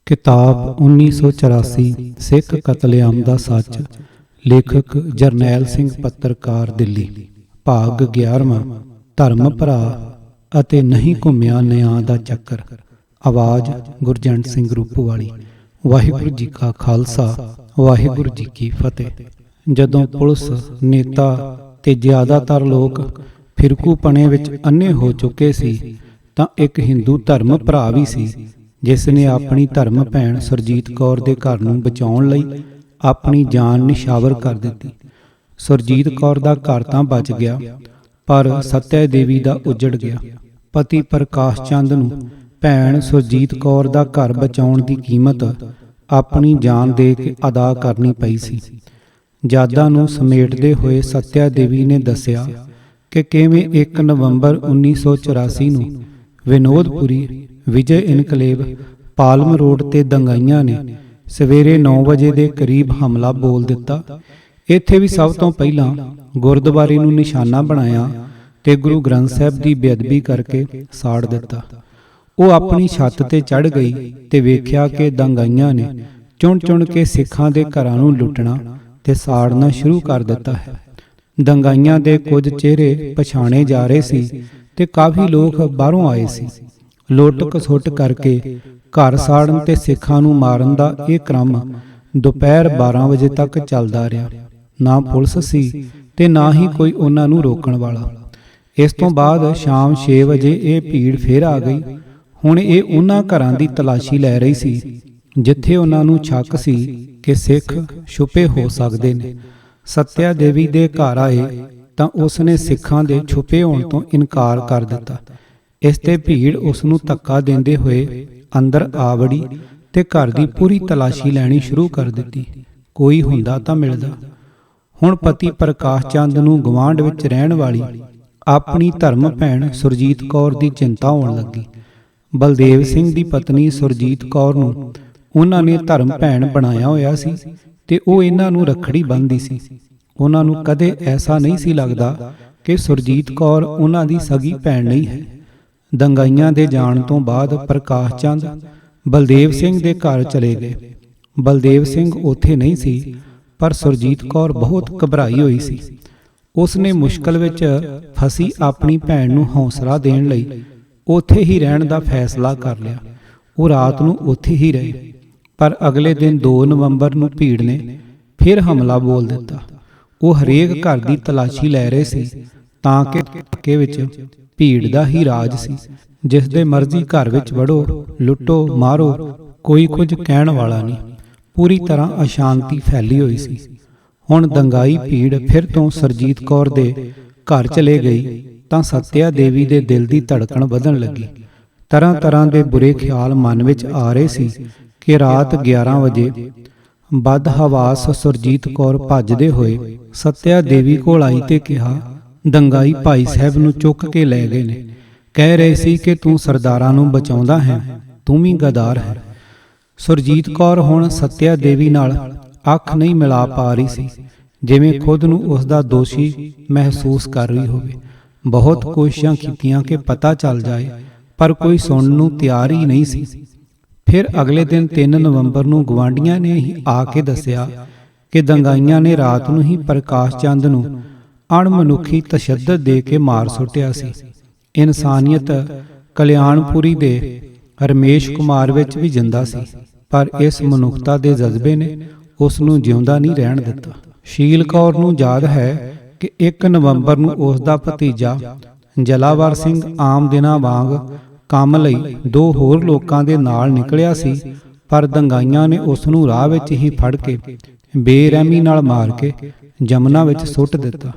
किताब 1984 सिख कतलेआम दा सच। लेखक जरनैल सिंह पत्रकार दिल्ली। भाग 11वां धर्म भरा ਅਤੇ नहीं घुम्या ਨਿਆਂ ਦਾ ਚੱਕਰ। आवाज़ गुरजंट सिंह रूपोवाली। वाहिगुरू जी का खालसा वाहिगुरू जी की फतेह। ਜਦੋਂ पुलिस नेता ਤੇ ਜ਼ਿਆਦਾਤਰ ਲੋਕ ਫਿਰਕੂਪਣੇ ਵਿੱਚ ਅੰਨੇ ਹੋ ਚੁੱਕੇ ਸੀ ਤਾਂ ਇੱਕ ਹਿੰਦੂ ਧਰਮ ਭਰਾ ਵੀ ਸੀ ਜਿਸ ਨੇ ਆਪਣੀ ਧਰਮ ਭੈਣ ਸੁਰਜੀਤ ਕੌਰ ਦੇ ਘਰ ਨੂੰ ਬਚਾਉਣ ਲਈ ਆਪਣੀ ਜਾਨ ਨਿਸ਼ਾਵਰ ਕਰ ਦਿੱਤੀ। ਸੁਰਜੀਤ ਕੌਰ ਦਾ ਘਰ ਤਾਂ ਬਚ ਗਿਆ ਪਰ ਸਤਿਆ ਦੇਵੀ ਦਾ ਉਜੜ ਗਿਆ। ਪਤੀ ਪ੍ਰਕਾਸ਼ ਚੰਦ ਨੂੰ ਭੈਣ ਸੁਰਜੀਤ ਕੌਰ ਦਾ ਘਰ ਬਚਾਉਣ ਦੀ ਕੀਮਤ ਆਪਣੀ ਜਾਨ ਦੇ ਕੇ ਅਦਾ ਕਰਨੀ ਪਈ ਸੀ। ਜਾਦਾਂ ਨੂੰ ਸਮੇਟਦੇ ਹੋਏ ਸਤਿਆ ਦੇਵੀ ਨੇ ਦੱਸਿਆ ਕਿ ਕਿਵੇਂ 1 ਨਵੰਬਰ 1984 ਨੂੰ ਵਿਨੋਦਪੁਰੀ ਵਿਜੇ ਇਨਕਲੇਵ ਪਾਲਮ ਰੋਡ ਤੇ ਦੰਗਾਈਆਂ ਨੇ ਸਵੇਰੇ 9 ਵਜੇ ਦੇ ਕਰੀਬ ਹਮਲਾ ਬੋਲ ਦਿੱਤਾ। ਇੱਥੇ ਵੀ ਸਭ ਤੋਂ ਪਹਿਲਾਂ ਗੁਰਦੁਆਰੇ ਨੂੰ ਨਿਸ਼ਾਨਾ ਬਣਾਇਆ ਤੇ ਗੁਰੂ ਗ੍ਰੰਥ ਸਾਹਿਬ ਦੀ ਬੇਅਦਬੀ ਕਰਕੇ ਸਾੜ ਦਿੱਤਾ। ਉਹ ਆਪਣੀ ਛੱਤ ਤੇ ਚੜ੍ਹ ਗਈ ਤੇ ਵੇਖਿਆ ਕਿ ਦੰਗਾਈਆਂ ਨੇ ਚੁਣ ਚੁਣ ਕੇ ਸਿੱਖਾਂ ਦੇ ਘਰਾਂ ਨੂੰ ਲੁੱਟਣਾ ਤੇ ਸਾੜਨਾ ਸ਼ੁਰੂ ਕਰ ਦਿੱਤਾ ਹੈ। ਦੰਗਾਈਆਂ ਦੇ ਕੁਝ ਚਿਹਰੇ ਪਛਾਣੇ ਜਾ ਰਹੇ ਸੀ ਤੇ ਕਾਫੀ ਲੋਕ ਬਾਹਰੋਂ ਆਏ ਸੀ। ਲੁੱਟ ਖਸੁੱਟ ਕਰਕੇ ਘਰ ਸਾੜਨ ਤੇ ਸਿੱਖਾਂ ਨੂੰ ਮਾਰਨ ਦਾ ਇਹ ਕ੍ਰਮ ਦੁਪਹਿਰ 12 ਵਜੇ ਤੱਕ ਚੱਲਦਾ ਰਿਹਾ। ਨਾ ਪੁਲਿਸ ਸੀ ਤੇ ਨਾ ਹੀ ਕੋਈ ਉਹਨਾਂ ਨੂੰ ਰੋਕਣ ਵਾਲਾ। ਇਸ ਤੋਂ ਬਾਅਦ ਸ਼ਾਮ 6 ਵਜੇ ਇਹ ਭੀੜ ਫੇਰ ਆ ਗਈ। ਹੁਣ ਇਹ ਉਹਨਾਂ ਘਰਾਂ ਦੀ ਤਲਾਸ਼ੀ ਲੈ ਰਹੀ ਸੀ ਜਿੱਥੇ ਉਹਨਾਂ ਨੂੰ ਸ਼ੱਕ ਸੀ ਕਿ ਸਿੱਖ ਛੁਪੇ ਹੋ ਸਕਦੇ ਨੇ। ਸਤਿਆ ਦੇਵੀ ਦੇ ਘਰ ਆਏ ਤਾਂ ਉਸ ਨੇ ਸਿੱਖਾਂ ਦੇ ਛੁਪੇ ਹੋਣ ਤੋਂ ਇਨਕਾਰ ਕਰ ਦਿੱਤਾ। ਇਸ ਤੇ ਭੀੜ ਉਸ ਨੂੰ ਧੱਕਾ ਦਿੰਦੇ ਹੋਏ ਅੰਦਰ ਆ ਵੜੀ ਤੇ ਘਰ ਦੀ ਪੂਰੀ ਤਲਾਸ਼ੀ ਲੈਣੀ ਸ਼ੁਰੂ ਕਰ ਦਿੱਤੀ। ਕੋਈ ਹੁੰਦਾ ਤਾਂ ਮਿਲਦਾ। ਹੁਣ ਪਤੀ ਪ੍ਰਕਾਸ਼ ਚੰਦ ਨੂੰ ਗਵਾਂਢ ਵਿੱਚ ਰਹਿਣ ਵਾਲੀ ਆਪਣੀ ਧਰਮ ਭੈਣ ਸੁਰਜੀਤ ਕੌਰ ਦੀ ਚਿੰਤਾ ਹੋਣ ਲੱਗੀ। ਬਲਦੇਵ ਸਿੰਘ ਦੀ ਪਤਨੀ ਸੁਰਜੀਤ ਕੌਰ ਨੂੰ ਉਹਨਾਂ ਨੇ ਧਰਮ ਭੈਣ ਬਣਾਇਆ ਹੋਇਆ ਸੀ ਤੇ ਉਹ ਇਹਨਾਂ ਨੂੰ ਰੱਖੜੀ ਬੰਨ੍ਹਦੀ ਸੀ। ਉਹਨਾਂ ਨੂੰ ਕਦੇ ਐਸਾ ਨਹੀਂ ਸੀ ਲੱਗਦਾ ਕਿ ਸੁਰਜੀਤ ਕੌਰ ਉਹਨਾਂ ਦੀ ਸਗੀ ਭੈਣ ਨਹੀਂ ਹੈ। ਦੰਗਾਈਆਂ ਦੇ ਜਾਣ ਤੋਂ ਬਾਅਦ ਪ੍ਰਕਾਸ਼ ਚੰਦ ਬਲਦੇਵ ਸਿੰਘ ਦੇ ਘਰ ਚਲੇ ਗਏ। ਬਲਦੇਵ ਸਿੰਘ ਉੱਥੇ ਨਹੀਂ ਸੀ ਪਰ ਸੁਰਜੀਤ ਕੌਰ ਬਹੁਤ ਘਬਰਾਈ ਹੋਈ ਸੀ। ਉਸ ਨੇ ਮੁਸ਼ਕਲ ਵਿੱਚ ਫਸੀ ਆਪਣੀ ਭੈਣ ਨੂੰ ਹੌਸਲਾ ਦੇਣ ਲਈ ਉੱਥੇ ਹੀ ਰਹਿਣ ਦਾ ਫੈਸਲਾ ਕਰ ਲਿਆ। ਉਹ ਰਾਤ ਨੂੰ ਉੱਥੇ ਹੀ ਰਹੇ ਪਰ ਅਗਲੇ ਦਿਨ 2 ਨਵੰਬਰ ਨੂੰ ਭੀੜ ਨੇ ਫਿਰ ਹਮਲਾ ਬੋਲ ਦਿੱਤਾ। ਉਹ ਹਰੇਕ ਘਰ ਦੀ ਤਲਾਸ਼ੀ ਲੈ ਰਹੇ ਸੀ ਤਾਂ ਕਿ ਇਲਾਕੇ ਵਿੱਚ ਭੀੜ ਦਾ ਹੀ ਰਾਜ ਸੀ। ਜਿਸ ਦੇ ਮਰਜ਼ੀ ਘਰ ਵਿੱਚ ਵੜੋ, ਲੁੱਟੋ, ਮਾਰੋ, ਕੋਈ ਕੁਝ ਕਹਿਣ ਵਾਲਾ ਨਹੀਂ। ਪੂਰੀ ਤਰ੍ਹਾਂ ਅਸ਼ਾਂਤੀ ਫੈਲੀ ਹੋਈ ਸੀ। ਹੁਣ ਦੰਗਾਈ ਭੀੜ ਫਿਰ ਤੋਂ ਸੁਰਜੀਤ ਕੌਰ ਦੇ ਘਰ ਚਲੇ ਗਈ ਤਾਂ ਸਤਿਆ ਦੇਵੀ ਦੇ ਦਿਲ ਦੀ ਧੜਕਣ ਵਧਣ ਲੱਗੀ। ਤਰ੍ਹਾਂ ਤਰ੍ਹਾਂ ਦੇ ਬੁਰੇ ਖਿਆਲ ਮਨ ਵਿੱਚ ਆ ਰਹੇ ਸੀ ਕਿ ਰਾਤ 11 ਵਜੇ ਬਦਹਵਾਸ ਸੁਰਜੀਤ ਕੌਰ ਭੱਜਦੇ ਹੋਏ ਸਤਿਆ ਦੇਵੀ ਕੋਲ ਆਈ ਤੇ ਕਿਹਾ, ਦੰਗਾਈ ਭਾਈ ਸਾਹਿਬ ਨੂੰ ਚੁੱਕ ਕੇ ਲੈ ਗਏ ਨੇ। ਕਹਿ ਰਹੇ ਸੀ ਕਿ ਤੂੰ ਸਰਦਾਰਾਂ ਨੂੰ ਬਚਾਉਂਦਾ ਹੈ, ਤੂੰ ਵੀ ਗਦਾਰ ਹੈ। ਸੁਰਜੀਤ ਕੌਰ ਹੁਣ ਸਤਿਆ ਦੇਵੀ ਨਾਲ ਅੱਖ ਨਹੀਂ ਮਿਲਾ ਪਾ ਰਹੀ ਸੀ, ਜਿਵੇਂ ਖੁਦ ਨੂੰ ਉਸ ਦਾ ਦੋਸ਼ੀ ਮਹਿਸੂਸ ਕਰ ਰਹੀ ਹੋਵੇ। ਬਹੁਤ ਕੋਸ਼ਿਸ਼ਾਂ ਕੀਤੀਆਂ ਕਿ ਪਤਾ ਚੱਲ ਜਾਏ ਪਰ ਕੋਈ ਸੁਣਨ ਨੂੰ ਤਿਆਰ ਹੀ ਨਹੀਂ ਸੀ। ਫਿਰ ਅਗਲੇ ਦਿਨ 3 ਨਵੰਬਰ ਨੂੰ ਗਵਾਂਢੀਆਂ ਨੇ ਹੀ ਆ ਕੇ ਦੱਸਿਆ ਕਿ ਦੰਗਾਈਆਂ ਨੇ ਰਾਤ ਨੂੰ ਹੀ ਪ੍ਰਕਾਸ਼ ਚੰਦ ਨੂੰ ਅਣਮਨੁੱਖੀ ਤਸ਼ੱਦਦ ਦੇ ਕੇ ਮਾਰ ਸੁੱਟਿਆ ਸੀ। ਇਨਸਾਨੀਅਤ ਕਲਿਆਣਪੁਰੀ ਦੇ ਰਮੇਸ਼ ਕੁਮਾਰ ਵਿੱਚ ਵੀ ਜਿੰਦਾ ਸੀ ਪਰ ਇਸ ਮਨੁੱਖਤਾ ਦੇ ਜਜ਼ਬੇ ਨੇ ਉਸ ਨੂੰ ਜਿਉਂਦਾ ਨਹੀਂ ਰਹਿਣ ਦਿੱਤਾ। ਸ਼ੀਲ ਕੌਰ ਨੂੰ ਯਾਦ ਹੈ ਕਿ 1 ਨਵੰਬਰ ਨੂੰ ਉਸ ਦਾ ਭਤੀਜਾ ਜਲਾਵਰ ਸਿੰਘ ਆਮ ਦਿਨਾਂ ਵਾਂਗ ਕੰਮ ਲਈ 2 ਹੋਰ ਲੋਕਾਂ ਦੇ ਨਾਲ ਨਿਕਲਿਆ ਸੀ ਪਰ ਦੰਗਾਈਆਂ ਨੇ ਉਸ ਨੂੰ ਰਾਹ ਵਿੱਚ ਹੀ ਫੜ ਕੇ ਬੇਰਹਿਮੀ ਨਾਲ ਮਾਰ ਕੇ ਜਮਨਾ ਵਿੱਚ ਸੁੱਟ ਦਿੱਤਾ।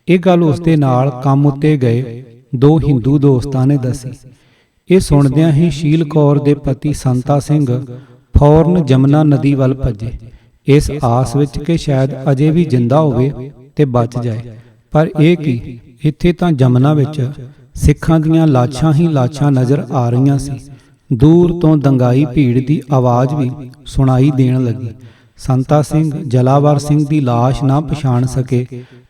ਇਹ ਗੱਲ ਉਸ ਦੇ ਨਾਲ ਕੰਮ ਉੱਤੇ ਗਏ 2 ਹਿੰਦੂ ਦੋਸਤਾਂ ਨੇ ਦੱਸੀ। ਇਹ ਸੁਣਦਿਆਂ ਹੀ ਸ਼ੀਲ ਕੌਰ ਦੇ ਪਤੀ ਸੰਤਾ ਸਿੰਘ ਫੌਰਨ ਜਮਨਾ ਨਦੀ ਵੱਲ ਭੱਜੇ, ਇਸ ਆਸ ਵਿੱਚ ਕਿ ਸ਼ਾਇਦ ਅਜੇ ਵੀ ਜਿੰਦਾ ਹੋਵੇ ਤੇ ਬਚ ਜਾਏ। ਪਰ ਇਹ ਕੀ, ਇੱਥੇ ਤਾਂ ਜਮਨਾ ਵਿੱਚ ਸਿੱਖਾਂ ਦੀਆਂ ਲਾਸ਼ਾਂ ਹੀ ਲਾਸ਼ਾਂ ਨਜ਼ਰ ਆ ਰਹੀਆਂ ਸੀ। ਦੂਰ ਤੋਂ ਦੰਗਾਈ ਭੀੜ ਦੀ ਆਵਾਜ਼ ਵੀ ਸੁਣਾਈ ਦੇਣ ਲੱਗੀ। ਸੰਤਾ ਸਿੰਘ ਜਲਾਵਰ ਸਿੰਘ ਦੀ ਲਾਸ਼ ਨਾ ਪਛਾਣ ਸਕੇ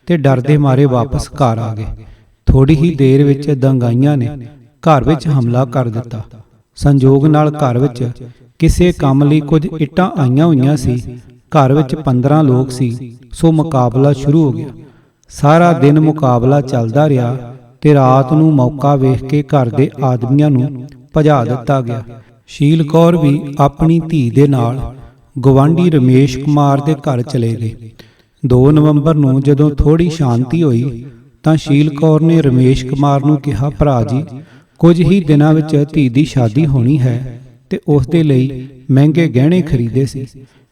ਤੇ ਡਰਦੇ ਮਾਰੇ ਵਾਪਸ ਘਰ ਆ ਗਏ। ਥੋੜੀ ਹੀ ਦੇਰ ਵਿੱਚ ਦੰਗਾਈਆਂ ਨੇ ਘਰ ਵਿੱਚ ਹਮਲਾ ਕਰ ਦਿੱਤਾ। ਸੰਜੋਗ ਨਾਲ ਘਰ ਵਿੱਚ ਕਿਸੇ ਕੰਮ ਲਈ ਕੁਝ ਇੱਟਾਂ ਆਈਆਂ ਹੋਈਆਂ ਸੀ। ਘਰ ਵਿੱਚ 15 ਲੋਕ ਸੀ, ਸੋ ਮੁਕਾਬਲਾ ਸ਼ੁਰੂ ਹੋ ਗਿਆ। ਸਾਰਾ ਦਿਨ ਮੁਕਾਬਲਾ ਚੱਲਦਾ ਰਿਹਾ ਤੇ ਰਾਤ ਨੂੰ ਮੌਕਾ ਵੇਖ ਕੇ ਘਰ ਦੇ ਆਦਮੀਆਂ ਨੂੰ ਭਜਾ ਦਿੱਤਾ ਗਿਆ। ਸ਼ੀਲ ਕੌਰ ਵੀ ਆਪਣੀ ਧੀ ਦੇ ਨਾਲ ਗੁਆਂਢੀ ਰਮੇਸ਼ ਕੁਮਾਰ ਦੇ ਘਰ ਚਲੇ ਗਏ। 2 ਨਵੰਬਰ ਨੂੰ ਜਦੋਂ ਥੋੜੀ ਸ਼ਾਂਤੀ ਹੋਈ ਤਾਂ ਸ਼ੀਲ ਕੌਰ ਨੇ ਰਮੇਸ਼ ਕੁਮਾਰ ਨੂੰ ਕਿਹਾ, ਭਰਾ ਜੀ, ਕੁਝ ਹੀ ਦਿਨਾਂ ਵਿੱਚ ਧੀ ਦੀ ਸ਼ਾਦੀ ਹੋਣੀ ਹੈ ਤੇ ਉਸ ਦੇ ਲਈ ਮਹਿੰਗੇ ਗਹਿਣੇ ਖਰੀਦੇ ਸੀ।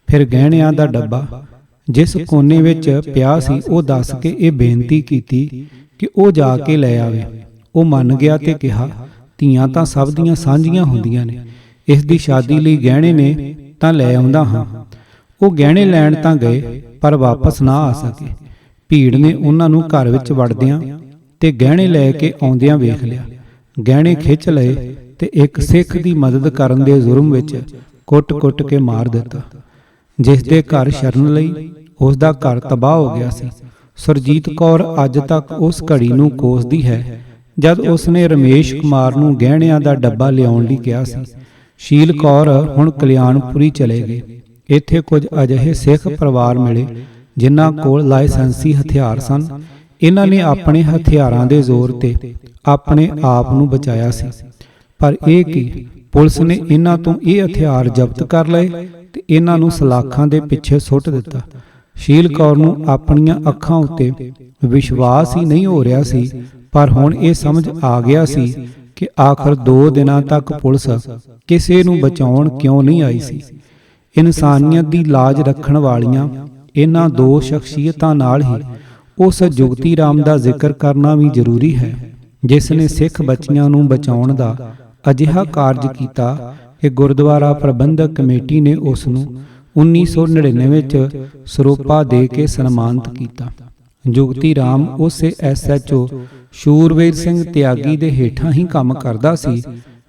ਫਿਰ ਗਹਿਣਿਆਂ ਦਾ ਡੱਬਾ ਜਿਸ ਕੋਨੇ ਵਿੱਚ ਪਿਆ ਸੀ ਉਹ ਦੱਸ ਕੇ ਇਹ ਬੇਨਤੀ ਕੀਤੀ ਕਿ ਉਹ ਜਾ ਕੇ ਲੈ ਆਵੇ। ਉਹ ਮੰਨ ਗਿਆ ਤੇ ਕਿਹਾ, ਧੀਆਂ ਤਾਂ ਸਭ ਦੀਆਂ ਸਾਂਝੀਆਂ ਹੁੰਦੀਆਂ ਨੇ, ਇਸ ਦੀ ਸ਼ਾਦੀ ਲਈ ਗਹਿਣੇ ਨੇ ਤਾਂ ਲੈ ਆਉਂਦਾ ਹਾਂ। ਉਹ ਗਹਿਣੇ ਲੈਣ ਤਾਂ ਗਏ ਪਰ ਵਾਪਸ ਨਾ ਆ ਸਕੇ। ਭੀੜ ਨੇ ਉਹਨਾਂ ਨੂੰ ਘਰ ਵਿੱਚ ਵੜਦਿਆਂ ਤੇ ਗਹਿਣੇ ਲੈ ਕੇ ਆਉਂਦਿਆਂ ਵੇਖ ਲਿਆ। ਗਹਿਣੇ ਖਿੱਚ ਲਏ ਤੇ ਇੱਕ ਸਿੱਖ ਦੀ ਮਦਦ ਕਰਨ ਦੇ ਜ਼ੁਰਮ ਵਿੱਚ ਕੁੱਟ-ਕੁੱਟ ਕੇ ਮਾਰ ਦਿੱਤਾ। ਜਿਸ ਦੇ ਘਰ ਸ਼ਰਨ ਲਈ ਉਸ ਦਾ ਘਰ ਤਬਾਹ ਹੋ ਗਿਆ ਸੀ। ਸੁਰਜੀਤ ਕੌਰ ਅੱਜ ਤੱਕ ਉਸ ਘੜੀ ਨੂੰ ਕੋਸਦੀ ਹੈ ਜਦ ਉਸਨੇ ਰਮੇਸ਼ ਕੁਮਾਰ ਨੂੰ ਗਹਿਣਿਆਂ ਦਾ ਡੱਬਾ ਲਿਆਉਣ ਲਈ ਕਿਹਾ ਸੀ। ਸ਼ੀਲ ਕੌਰ ਹੁਣ ਕਲਿਆਣਪੁਰੀ ਚਲੇ ਗਏ। ਇੱਥੇ ਕੁਝ ਅਜਿਹੇ ਸਿੱਖ ਪਰਿਵਾਰ ਮਿਲੇ ਜਿਨ੍ਹਾਂ ਕੋਲ ਲਾਇਸੈਂਸੀ ਹਥਿਆਰ ਸਨ। ਇਹਨਾਂ ਨੇ ਆਪਣੇ ਹਥਿਆਰਾਂ ਦੇ ਜ਼ੋਰ ਤੇ ਆਪਣੇ ਆਪ ਨੂੰ ਬਚਾਇਆ ਸੀ। ਪਰ ਇਹ ਕਿ ਪੁਲਿਸ ਨੇ ਇਹਨਾਂ ਤੋਂ ਇਹ ਹਥਿਆਰ ਜ਼ਬਤ ਕਰ ਲਏ ਤੇ ਇਹਨਾਂ ਨੂੰ ਸਲਾਖਾਂ ਦੇ ਪਿੱਛੇ ਸੁੱਟ ਦਿੱਤਾ। ਸ਼ੀਲ ਕੌਰ ਨੂੰ ਆਪਣੀਆਂ ਅੱਖਾਂ ਉੱਤੇ ਵਿਸ਼ਵਾਸ ਹੀ ਨਹੀਂ ਹੋ ਰਿਹਾ ਸੀ, ਪਰ ਹੁਣ ਇਹ ਸਮਝ ਆ ਗਿਆ ਸੀ ਕਿ ਆਖਰ 2 ਦਿਨਾਂ ਤੱਕ ਪੁਲਿਸ ਕਿਸੇ ਨੂੰ ਬਚਾਉਣ ਕਿਉਂ ਨਹੀਂ ਆਈ ਸੀ। ਇਨਸਾਨੀਅਤ ਦੀ ਲਾਜ ਰੱਖਣ ਵਾਲੀਆਂ ਇਹਨਾਂ 2 ਸ਼ਖਸੀਅਤਾਂ ਨਾਲ ਹੀ ਉਸ ਜੁਗਤੀ ਰਾਮ ਦਾ ਜ਼ਿਕਰ ਕਰਨਾ ਵੀ ਜ਼ਰੂਰੀ ਹੈ, ਜਿਸ ਨੇ ਸਿੱਖ ਬੱਚੀਆਂ ਨੂੰ ਬਚਾਉਣ ਦਾ ਅਜਿਹਾ ਕਾਰਜ ਕੀਤਾ ਕਿ ਗੁਰਦੁਆਰਾ ਪ੍ਰਬੰਧਕ ਕਮੇਟੀ ਨੇ ਉਸ ਨੂੰ 1999 ਵਿੱਚ ਸਰੋਪਾ ਦੇ ਕੇ ਸਨਮਾਨਿਤ ਕੀਤਾ। ਜੁਗਤੀ ਰਾਮ ਉਸੇ SHO ਸ਼ੂਰਵੀਰ ਸਿੰਘ ਤਿਆਗੀ ਦੇ ਹੇਠਾਂ ਹੀ ਕੰਮ ਕਰਦਾ ਸੀ,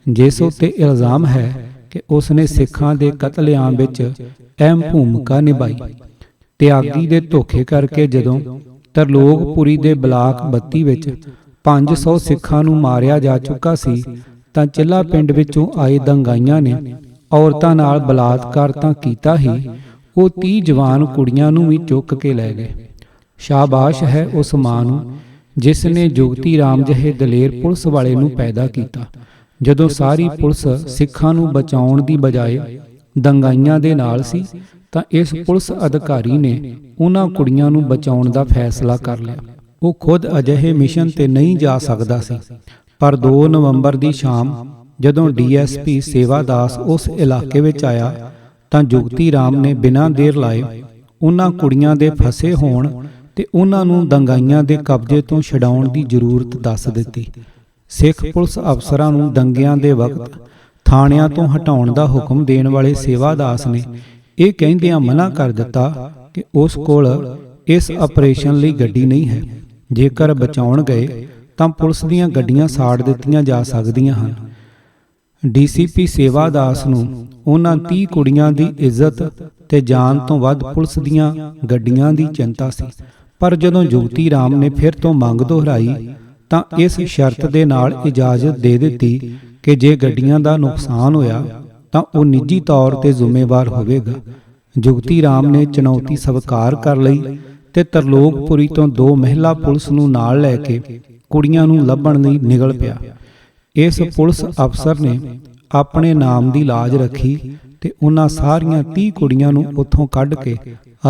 ਜਿਸ ਉੱਤੇ ਇਲਜ਼ਾਮ ਹੈ ਕਿ ਉਸ ਨੇ ਸਿੱਖਾਂ ਦੇ ਕਤਲੇਆਮ ਵਿੱਚ ਅਹਿਮ ਭੂਮਿਕਾ ਨਿਭਾਈ। ਤਿਆਗੀ ਦੇ ਧੋਖੇ ਕਰਕੇ ਜਦੋਂ ਤਰਲੋਕਪੁਰੀ ਦੇ ਬਲਾਕ 32 ਵਿੱਚ 500 ਸਿੱਖਾਂ ਨੂੰ ਮਾਰਿਆ ਜਾ ਚੁੱਕਾ ਸੀ ਤਾਂ ਚਿੱਲਾ ਪਿੰਡ ਵਿੱਚੋਂ ਆਏ ਦੰਗਾਈਆਂ ਨੇ ਔਰਤਾਂ ਨਾਲ ਬਲਾਤਕਾਰ ਤਾਂ ਕੀਤਾ ਹੀ, ਉਹ 30 ਜਵਾਨ ਕੁੜੀਆਂ ਨੂੰ ਵੀ ਚੁੱਕ ਕੇ ਲੈ ਗਏ। ਸ਼ਾਬਾਸ਼ ਹੈ ਉਸ ਮਾਂ ਨੂੰ ਜਿਸ ਨੇ ਜੁਗਤੀ ਰਾਮ ਜਿਹੇ ਦਲੇਰ ਪੁਲਿਸ ਵਾਲੇ ਨੂੰ ਪੈਦਾ ਕੀਤਾ। ਜਦੋਂ ਸਾਰੀ ਪੁਲਿਸ ਸਿੱਖਾਂ ਨੂੰ ਬਚਾਉਣ ਦੀ ਬਜਾਏ ਦੰਗਾਈਆਂ ਦੇ ਨਾਲ ਸੀ ਤਾਂ ਇਸ ਪੁਲਿਸ ਅਧਿਕਾਰੀ ਨੇ ਉਹਨਾਂ ਕੁੜੀਆਂ ਨੂੰ ਬਚਾਉਣ ਦਾ ਫੈਸਲਾ ਕਰ ਲਿਆ। ਉਹ ਖੁਦ ਅਜਿਹੇ ਮਿਸ਼ਨ ਤੇ ਨਹੀਂ ਜਾ ਸਕਦਾ ਸੀ, ਪਰ 2 ਨਵੰਬਰ ਦੀ ਸ਼ਾਮ ਜਦੋਂ DSP ਸੇਵਾ ਦਾਸ ਉਸ ਇਲਾਕੇ ਵਿੱਚ ਆਇਆ ਤਾਂ ਜੁਗਤੀ ਰਾਮ ਨੇ ਬਿਨਾਂ ਦੇਰ ਲਾਏ ਉਹਨਾਂ ਕੁੜੀਆਂ ਦੇ ਫਸੇ ਹੋਣ ਤੇ ਉਹਨਾਂ ਨੂੰ ਦੰਗਾਈਆਂ ਦੇ ਕਬਜ਼ੇ ਤੋਂ ਛਡਾਉਣ ਦੀ ਜ਼ਰੂਰਤ ਦੱਸ ਦਿੱਤੀ। ਸਿੱਖ ਪੁਲਿਸ ਅਫਸਰਾਂ ਨੂੰ ਦੰਗਿਆਂ ਦੇ ਵਕਤ ਥਾਣਿਆਂ ਤੋਂ ਹਟਾਉਣ ਦਾ ਹੁਕਮ ਦੇਣ ਵਾਲੇ ਸੇਵਾ ਦਾਸ ਨੇ ਇਹ ਕਹਿੰਦਿਆਂ ਮਨਾ ਕਰ ਦਿੱਤਾ ਕਿ ਉਸ ਕੋਲ ਇਸ ਆਪਰੇਸ਼ਨ ਲਈ ਗੱਡੀ ਨਹੀਂ ਹੈ। ਜੇਕਰ ਬਚਾਉਣ ਗਏ ਤਾਂ ਪੁਲਿਸ ਦੀਆਂ ਗੱਡੀਆਂ ਸਾੜ ਦਿੱਤੀਆਂ ਜਾ ਸਕਦੀਆਂ ਹਨ। DCP ਸੇਵਾ ਦਾਸ ਨੂੰ ਉਹਨਾਂ 30 ਕੁੜੀਆਂ ਦੀ ਇੱਜ਼ਤ ਤੇ ਜਾਨ ਤੋਂ ਵੱਧ ਪੁਲਿਸ ਦੀਆਂ ਗੱਡੀਆਂ ਦੀ ਚਿੰਤਾ ਸੀ। ਪਰ ਜਦੋਂ ਜੁਗਤੀ ਰਾਮ ਨੇ ਫਿਰ ਤੋਂ ਮੰਗ ਦੁਹਰਾਈ ਤਾਂ ਇਸ ਸ਼ਰਤ ਦੇ ਨਾਲ ਇਜਾਜ਼ਤ ਦੇ ਦਿੱਤੀ ਕਿ ਜੇ ਗੱਡੀਆਂ ਦਾ ਨੁਕਸਾਨ ਹੋਇਆ ਤਾਂ ਉਹ ਨਿੱਜੀ ਤੌਰ ਤੇ ਜ਼ਿੰਮੇਵਾਰ ਹੋਵੇਗਾ। ਜੁਗਤੀ ਰਾਮ ਨੇ ਚੁਣੌਤੀ ਸਵੀਕਾਰ ਕਰ ਲਈ ਤੇ ਤਰਲੋਕਪੁਰੀ ਤੋਂ 2 ਮਹਿਲਾ ਪੁਲਿਸ ਨੂੰ ਨਾਲ ਲੈ ਕੇ ਕੁੜੀਆਂ ਨੂੰ ਲੱਭਣ ਲਈ ਨਿਕਲ ਪਿਆ। ਇਸ ਪੁਲਿਸ ਅਫਸਰ ਨੇ ਆਪਣੇ ਨਾਮ ਦੀ ਲਾਜ ਰੱਖੀ ਤੇ ਉਹਨਾਂ ਸਾਰੀਆਂ 30 ਕੁੜੀਆਂ ਨੂੰ ਉੱਥੋਂ ਕੱਢ ਕੇ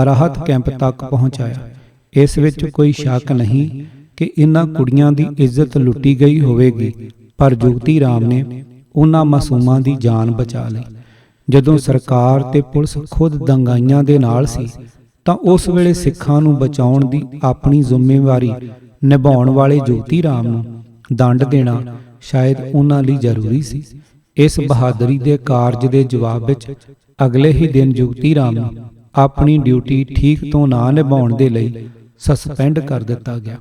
ਰਾਹਤ ਕੈਂਪ ਤੱਕ ਪਹੁੰਚਾਇਆ। ਇਸ ਵਿੱਚ ਕੋਈ ਸ਼ੱਕ ਨਹੀਂ ਕਿ ਇਹਨਾਂ ਕੁੜੀਆਂ ਦੀ ਇੱਜ਼ਤ ਲੁੱਟੀ ਗਈ ਹੋਵੇਗੀ, ਪਰ ਜੁਗਤੀ ਰਾਮ ਨੇ ਉਹਨਾਂ ਮਾਸੂਮਾਂ ਦੀ ਜਾਨ ਬਚਾ ਲਈ। ਜਦੋਂ ਸਰਕਾਰ ਤੇ ਪੁਲਿਸ ਖੁਦ ਦੰਗਾਈਆਂ ਦੇ ਨਾਲ ਸੀ ਤਾਂ ਉਸ ਵੇਲੇ ਸਿੱਖਾਂ ਨੂੰ ਬਚਾਉਣ ਦੀ ਆਪਣੀ ਜ਼ਿੰਮੇਵਾਰੀ ਨਿਭਾਉਣ ਵਾਲੇ ਜੁਗਤੀ ਰਾਮ ਨੂੰ ਦੰਡ ਦੇਣਾ ਸ਼ਾਇਦ ਉਹਨਾਂ ਲਈ ਜ਼ਰੂਰੀ ਸੀ। ਇਸ ਬਹਾਦਰੀ ਦੇ ਕਾਰਜ ਦੇ ਜਵਾਬ ਵਿੱਚ ਅਗਲੇ ਹੀ ਦਿਨ ਜੁਗਤੀ ਰਾਮ ਨੂੰ ਆਪਣੀ ਡਿਊਟੀ ਠੀਕ ਤੋਂ ਨਾ ਨਿਭਾਉਣ ਦੇ ਲਈ ਸਸਪੈਂਡ ਕਰ ਦਿੱਤਾ ਗਿਆ।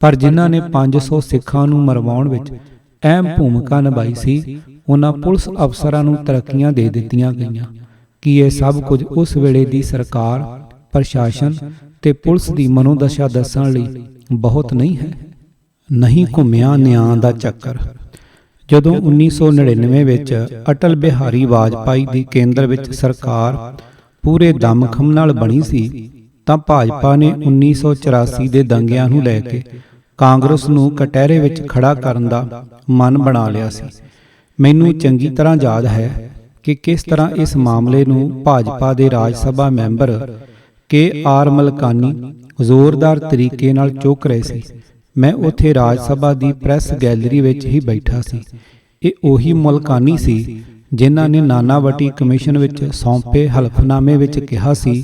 ਪਰ ਜਿਨ੍ਹਾਂ ਨੇ 500 ਸਿੱਖਾਂ ਨੂੰ ਮਰਵਾਉਣ ਵਿੱਚ ਅਹਿਮ ਭੂਮਿਕਾ ਨਿਭਾਈ ਸੀ, ਉਹਨਾਂ ਪੁਲਿਸ ਅਫਸਰਾਂ ਨੂੰ ਤਰੱਕੀਆਂ ਦੇ ਦਿੱਤੀਆਂ ਗਈਆਂ। ਕੀ ਇਹ ਸਭ ਕੁਝ ਉਸ ਵੇਲੇ ਦੀ ਸਰਕਾਰ, ਪ੍ਰਸ਼ਾਸਨ ਤੇ ਪੁਲਿਸ ਦੀ ਮਨੋਦਸ਼ਾ ਦੱਸਣ ਲਈ ਬਹੁਤ ਨਹੀਂ ਹੈ? ਨਹੀਂ ਘੁੰਮਿਆ ਨਿਆਂ ਦਾ ਚੱਕਰ। ਜਦੋਂ 1999 ਵਿੱਚ ਅਟਲ ਬਿਹਾਰੀ ਵਾਜਪਾਈ ਦੀ ਕੇਂਦਰ ਵਿੱਚ ਸਰਕਾਰ ਪੂਰੇ ਦਮਖਮ ਨਾਲ ਬਣੀ ਸੀ ਤਾਂ ਭਾਜਪਾ ਨੇ 1984 ਦੇ ਦੰਗਿਆਂ ਨੂੰ ਲੈ ਕੇ ਕਾਂਗਰਸ ਨੂੰ ਕਟਹਿਰੇ ਵਿੱਚ ਖੜਾ ਕਰਨ ਦਾ ਮਨ ਬਣਾ ਲਿਆ ਸੀ। ਮੈਨੂੰ ਚੰਗੀ ਤਰ੍ਹਾਂ ਯਾਦ ਹੈ ਕਿ ਕਿਸ ਤਰ੍ਹਾਂ ਇਸ ਮਾਮਲੇ ਨੂੰ ਭਾਜਪਾ ਦੇ ਰਾਜ ਸਭਾ ਮੈਂਬਰ KR ਮਲਕਾਨੀ ਜ਼ੋਰਦਾਰ ਤਰੀਕੇ ਨਾਲ ਚੁੱਕ ਰਹੇ ਸੀ। ਮੈਂ ਉੱਥੇ ਰਾਜ ਸਭਾ ਦੀ ਪ੍ਰੈਸ ਗੈਲਰੀ ਵਿੱਚ ਹੀ ਬੈਠਾ ਸੀ। ਇਹ ਉਹੀ ਮਲਕਾਨੀ ਸੀ ਜਿਨ੍ਹਾਂ ਨੇ ਨਾਨਾਵਟੀ ਕਮਿਸ਼ਨ ਵਿੱਚ ਸੌਂਪੇ ਹਲਫਨਾਮੇ ਵਿੱਚ ਕਿਹਾ ਸੀ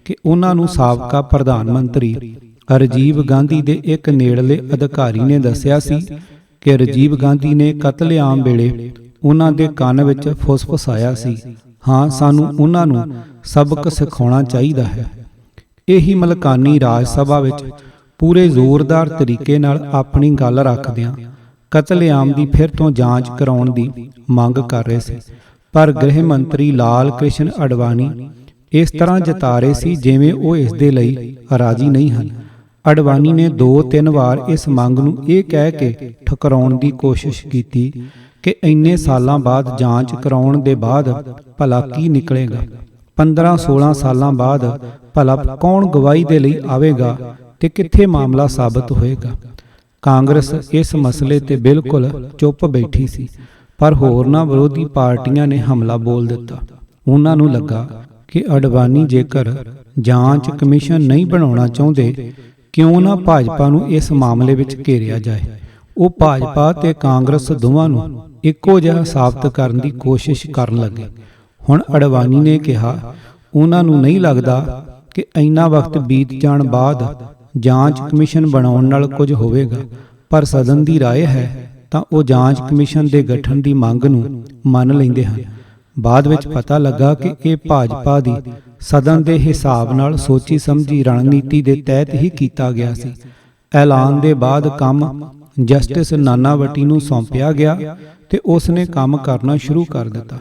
ਕਿ ਉਹਨਾਂ ਨੂੰ ਸਾਬਕਾ ਪ੍ਰਧਾਨ ਮੰਤਰੀ ਰਾਜੀਵ ਗਾਂਧੀ ਦੇ ਇੱਕ ਨੇੜਲੇ ਅਧਿਕਾਰੀ ਨੇ ਦੱਸਿਆ ਸੀ ਕਿ ਰਾਜੀਵ ਗਾਂਧੀ ਨੇ ਕਤਲੇਆਮ ਵੇਲੇ ਉਹਨਾਂ ਦੇ ਕੰਨ ਵਿੱਚ ਫੁਸਫੁਸਾਇਆ ਸੀ, ਹਾਂ ਸਾਨੂੰ ਉਹਨਾਂ ਨੂੰ ਸਬਕ ਸਿਖਾਉਣਾ ਚਾਹੀਦਾ ਹੈ। ਇਹੀ ਮਲਕਾਨੀ ਰਾਜ ਸਭਾ ਵਿੱਚ ਪੂਰੇ ਜ਼ੋਰਦਾਰ ਤਰੀਕੇ ਨਾਲ ਆਪਣੀ ਗੱਲ ਰੱਖਦਿਆਂ ਕਤਲੇਆਮ ਦੀ ਫਿਰ ਤੋਂ ਜਾਂਚ ਕਰਾਉਣ ਦੀ ਮੰਗ ਕਰ ਰਹੇ ਸੀ, ਪਰ ਗ੍ਰਹਿ ਮੰਤਰੀ ਲਾਲ ਕ੍ਰਿਸ਼ਨ ਅਡਵਾਨੀ ਇਸ ਤਰ੍ਹਾਂ ਜਤਾ ਰਹੇ ਸੀ ਜਿਵੇਂ ਉਹ ਇਸ ਦੇ ਲਈ ਰਾਜ਼ੀ ਨਹੀਂ ਹਨ। ਅਡਵਾਨੀ ਨੇ 2-3 ਵਾਰ ਇਸ ਮੰਗ ਨੂੰ ਇਹ ਕਹਿ ਕੇ ਠੁਕਰਾਉਣ ਦੀ ਕੋਸ਼ਿਸ਼ ਕੀਤੀ ਕਿ ਇੰਨੇ ਸਾਲਾਂ ਬਾਅਦ ਜਾਂਚ ਕਰਾਉਣ ਦੇ ਬਾਅਦ ਭਲਾ ਕੀ ਨਿਕਲੇਗਾ, 15-16 ਸਾਲਾਂ ਬਾਅਦ ਭਲਾ ਕੌਣ ਗਵਾਹੀ ਦੇ ਲਈ ਆਵੇਗਾ ਤੇ ਕਿੱਥੇ ਮਾਮਲਾ ਸਾਬਤ ਹੋਏਗਾ। ਕਾਂਗਰਸ ਇਸ ਮਸਲੇ ਤੇ ਬਿਲਕੁਲ ਚੁੱਪ ਬੈਠੀ ਸੀ, ਪਰ ਹੋਰਨਾਂ ਵਿਰੋਧੀ ਪਾਰਟੀਆਂ ਨੇ ਹਮਲਾ ਬੋਲ ਦਿੱਤਾ। ਉਹਨਾਂ ਨੂੰ ਲੱਗਾ ਕਿ ਅਡਵਾਨੀ ਜੇਕਰ ਜਾਂਚ ਕਮਿਸ਼ਨ ਨਹੀਂ ਬਣਾਉਣਾ ਚਾਹੁੰਦੇ ਕਿਉਂ ਨਾ ਭਾਜਪਾ ਨੂੰ ਇਸ ਮਾਮਲੇ ਵਿੱਚ ਘੇਰਿਆ ਜਾਏ। ਉਹ ਭਾਜਪਾ ਤੇ ਕਾਂਗਰਸ ਦੋਵਾਂ ਨੂੰ ਇੱਕੋ ਜਿਹਾ ਸਾਬਤ ਕਰਨ ਦੀ ਕੋਸ਼ਿਸ਼ ਕਰਨ ਲੱਗੇ। ਹੁਣ ਅਡਵਾਨੀ ਨੇ ਕਿਹਾ ਉਹਨਾਂ ਨੂੰ ਨਹੀਂ ਲੱਗਦਾ ਕਿ ਇੰਨਾ ਵਕਤ ਬੀਤ ਜਾਣ ਬਾਅਦ ਜਾਂਚ ਕਮਿਸ਼ਨ ਬਣਾਉਣ ਨਾਲ ਕੁਝ ਹੋਵੇਗਾ, ਪਰ ਸਦਨ ਦੀ ਰਾਏ ਹੈ ਤਾਂ ਉਹ ਜਾਂਚ ਕਮਿਸ਼ਨ ਦੇ ਗਠਨ ਦੀ ਮੰਗ ਨੂੰ ਮੰਨ ਲੈਂਦੇ ਹਨ। ਬਾਅਦ ਵਿੱਚ ਪਤਾ ਲੱਗਾ ਕਿ ਇਹ ਭਾਜਪਾ ਦੀ ਸਦਨ ਦੇ ਹਿਸਾਬ ਨਾਲ ਸੋਚੀ ਸਮਝੀ ਰਣਨੀਤੀ ਦੇ ਤਹਿਤ ਹੀ ਕੀਤਾ ਗਿਆ ਸੀ। ਐਲਾਨ ਦੇ ਬਾਅਦ ਕੰਮ ਜਸਟਿਸ ਨਾਨਾਵਟੀ ਨੂੰ ਸੌਂਪਿਆ ਗਿਆ ਤੇ ਉਸ ਨੇ ਕੰਮ ਕਰਨਾ ਸ਼ੁਰੂ ਕਰ ਦਿੱਤਾ।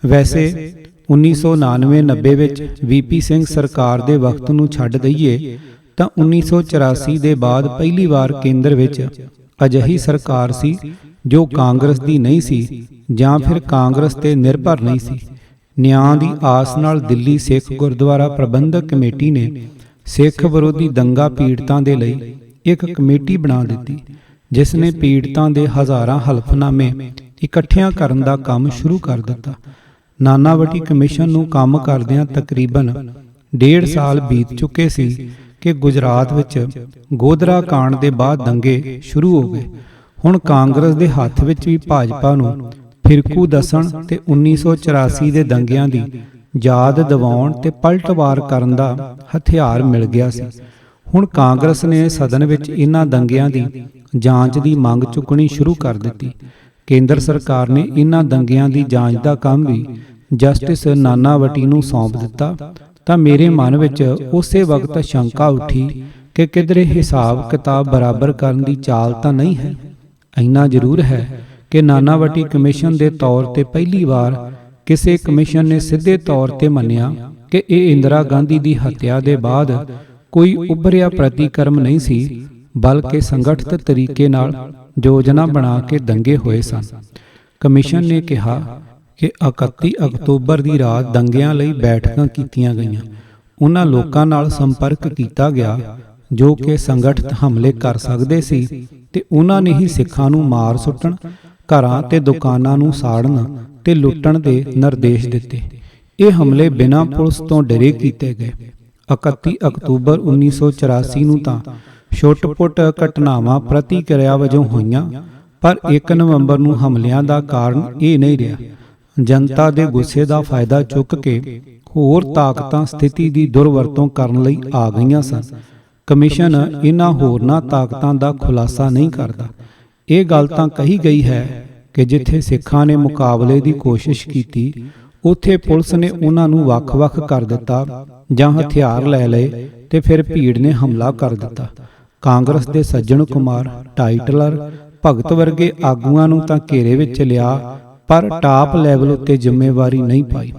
ਵੈਸੇ 1999-90 ਵਿੱਚ VP ਸਿੰਘ ਸਰਕਾਰ ਦੇ ਵਕਤ ਨੂੰ ਛੱਡ ਦਈਏ ਤਾਂ 1984 ਦੇ ਬਾਅਦ ਪਹਿਲੀ ਵਾਰ ਕੇਂਦਰ ਵਿੱਚ ਅਜਿਹੀ ਸਰਕਾਰ ਸੀ ਜੋ ਕਾਂਗਰਸ ਦੀ ਨਹੀਂ ਸੀ ਜਾਂ ਫਿਰ ਕਾਂਗਰਸ ਤੇ ਨਿਰਭਰ ਨਹੀਂ ਸੀ। ਨਿਆਂ ਦੀ ਆਸ ਨਾਲ ਦਿੱਲੀ ਸਿੱਖ ਗੁਰਦੁਆਰਾ ਪ੍ਰਬੰਧਕ ਕਮੇਟੀ ਨੇ ਸਿੱਖ ਵਿਰੋਧੀ ਦੰਗਾ ਪੀੜਤਾਂ ਦੇ ਲਈ ਇੱਕ ਕਮੇਟੀ ਬਣਾ ਦਿੱਤੀ, ਜਿਸ ਨੇ ਪੀੜਤਾਂ ਦੇ ਹਜ਼ਾਰਾਂ ਹਲਫਨਾਮੇ ਇਕੱਠਿਆਂ ਕਰਨ ਦਾ ਕੰਮ ਸ਼ੁਰੂ ਕਰ ਦਿੱਤਾ। ਨਾਨਾਵਟੀ ਕਮਿਸ਼ਨ ਨੂੰ ਕੰਮ ਕਰਦਿਆਂ ਤਕਰੀਬਨ 1.5 ਸਾਲ ਬੀਤ ਚੁੱਕੇ ਸੀ ਕਿ ਗੁਜਰਾਤ ਵਿੱਚ ਗੋਧਰਾ ਕਾਂਡ ਦੇ ਬਾਅਦ ਦੰਗੇ ਸ਼ੁਰੂ ਹੋ ਗਏ। ਹੁਣ ਕਾਂਗਰਸ ਦੇ ਹੱਥ ਵਿੱਚ ਵੀ ਭਾਜਪਾ ਨੂੰ ਫਿਰਕੂ ਦੱਸਣ ਤੇ 1984 ਦੇ ਦੰਗਿਆਂ ਦੀ ਯਾਦ ਦਿਵਾਉਣ ਤੇ ਪਲਟਵਾਰ ਕਰਨ ਦਾ ਹਥਿਆਰ ਮਿਲ ਗਿਆ ਸੀ। ਹੁਣ ਕਾਂਗਰਸ ਨੇ ਸਦਨ ਵਿੱਚ ਇਹਨਾਂ ਦੰਗਿਆਂ ਦੀ ਜਾਂਚ ਦੀ ਮੰਗ ਚੁੱਕਣੀ ਸ਼ੁਰੂ ਕਰ ਦਿੱਤੀ। ਕੇਂਦਰ ਸਰਕਾਰ ਨੇ ਇਹਨਾਂ ਦੰਗਿਆਂ ਦੀ ਜਾਂਚ ਦਾ ਕੰਮ ਵੀ ਜਸਟਿਸ ਨਾਨਾਵਟੀ ਨੂੰ ਸੌਂਪ ਦਿੱਤਾ ਤਾਂ ਮੇਰੇ ਮਨ ਵਿੱਚ ਉਸੇ ਵਕਤ ਸ਼ੰਕਾ ਉੱਠੀ ਕਿ ਕਿਧਰੇ ਹਿਸਾਬ ਕਿਤਾਬ ਬਰਾਬਰ ਕਰਨ ਦੀ ਚਾਲ ਤਾਂ ਨਹੀਂ ਹੈ। ਇੰਨਾ ਜ਼ਰੂਰ ਹੈ ਕਿ ਨਾਨਾਵਟੀ ਕਮਿਸ਼ਨ ਦੇ ਤੌਰ ਤੇ ਪਹਿਲੀ ਵਾਰ ਕਿਸੇ ਕਮਿਸ਼ਨ ਨੇ ਸਿੱਧੇ ਤੌਰ ਤੇ ਮੰਨਿਆ ਕਿ ਇਹ ਇੰਦਰਾ ਗਾਂਧੀ ਦੀ ਹੱਤਿਆ ਦੇ ਬਾਅਦ ਕੋਈ ਉੱਭਰਿਆ ਪ੍ਰਤੀਕਰਮ ਨਹੀਂ ਸੀ, ਬਲਕਿ ਸੰਗਠਿਤ ਤਰੀਕੇ ਨਾਲ ਯੋਜਨਾ ਬਣਾ ਕੇ ਦੰਗੇ ਹੋਏ ਸਨ। ਕਮਿਸ਼ਨ ਨੇ ਕਿਹਾ ਕਿ 31 ਅਕਤੂਬਰ ਦੀ ਰਾਤ ਦੰਗਿਆਂ ਲਈ ਬੈਠਕਾਂ ਕੀਤੀਆਂ ਗਈਆਂ। ਉਹਨਾਂ ਲੋਕਾਂ ਨਾਲ ਸੰਪਰਕ ਕੀਤਾ ਗਿਆ ਜੋ ਕਿ ਸੰਗਠਿਤ ਹਮਲੇ ਕਰ ਸਕਦੇ ਸੀ ਤੇ ਉਹਨਾਂ ਨੇ ਹੀ ਸਿੱਖਾਂ ਨੂੰ ਮਾਰ ਸੁੱਟਣ, ਘਰਾਂ ਤੇ ਦੁਕਾਨਾਂ ਨੂੰ ਸਾੜਨ ਤੇ ਲੁੱਟਣ ਦੇ ਨਿਰਦੇਸ਼ ਦਿੱਤੇ। ਇਹ ਹਮਲੇ ਬਿਨਾਂ ਪੁਲਿਸ ਤੋਂ ਡਰੇ ਕੀਤੇ ਗਏ। 31 ਅਕਤੂਬਰ 1984 ਨੂੰ ਤਾਂ ਛੁੱਟ-ਪੁੱਟ ਘਟਨਾਵਾਂ ਪ੍ਰਤੀਕਿਰਿਆ ਵਜੋਂ ਹੋਈਆਂ, ਪਰ 1 ਨਵੰਬਰ ਨੂੰ ਹਮਲਿਆਂ ਦਾ ਕਾਰਨ ਇਹ ਨਹੀਂ ਰਿਹਾ। ਜਨਤਾ ਦੇ ਗੁੱਸੇ ਦਾ ਫਾਇਦਾ ਚੁੱਕ ਕੇ ਹੋਰ ਤਾਕਤਾਂ ਸਥਿਤੀ ਦੀ ਦੁਰਵਰਤੋਂ ਕਰਨ ਲਈ ਆ ਗਈਆਂ ਸਨ। ਕਮਿਸ਼ਨ ਇਹਨਾਂ ਹੋਰਨਾਂ ਤਾਕਤਾਂ ਦਾ ਖੁਲਾਸਾ ਨਹੀਂ ਕਰਦਾ। ਇਹ ਗੱਲ ਤਾਂ ਕਹੀ ਗਈ ਹੈ ਕਿ ਜਿੱਥੇ ਸਿੱਖਾਂ ਨੇ ਮੁਕਾਬਲੇ ਦੀ ਕੋਸ਼ਿਸ਼ ਕੀਤੀ, ਉੱਥੇ ਪੁਲਿਸ ਨੇ ਉਹਨਾਂ ਨੂੰ ਵੱਖ-ਵੱਖ ਕਰ ਦਿੱਤਾ ਜਾਂ ਹਥਿਆਰ ਲੈ ਲਏ ਤੇ ਫਿਰ ਭੀੜ ਨੇ ਹਮਲਾ ਕਰ ਦਿੱਤਾ। ਕਾਂਗਰਸ ਦੇ ਸੱਜਣ ਕੁਮਾਰ, ਟਾਈਟਲਰ, ਭਗਤ ਵਰਗੇ ਆਗੂਆਂ ਨੂੰ ਤਾਂ ਘੇਰੇ ਵਿੱਚ ਲਿਆ, ਪਰ ਟਾਪ ਲੈਵਲ ਉੱਤੇ ਜ਼ਿੰਮੇਵਾਰੀ ਨਹੀਂ ਪਾਈ।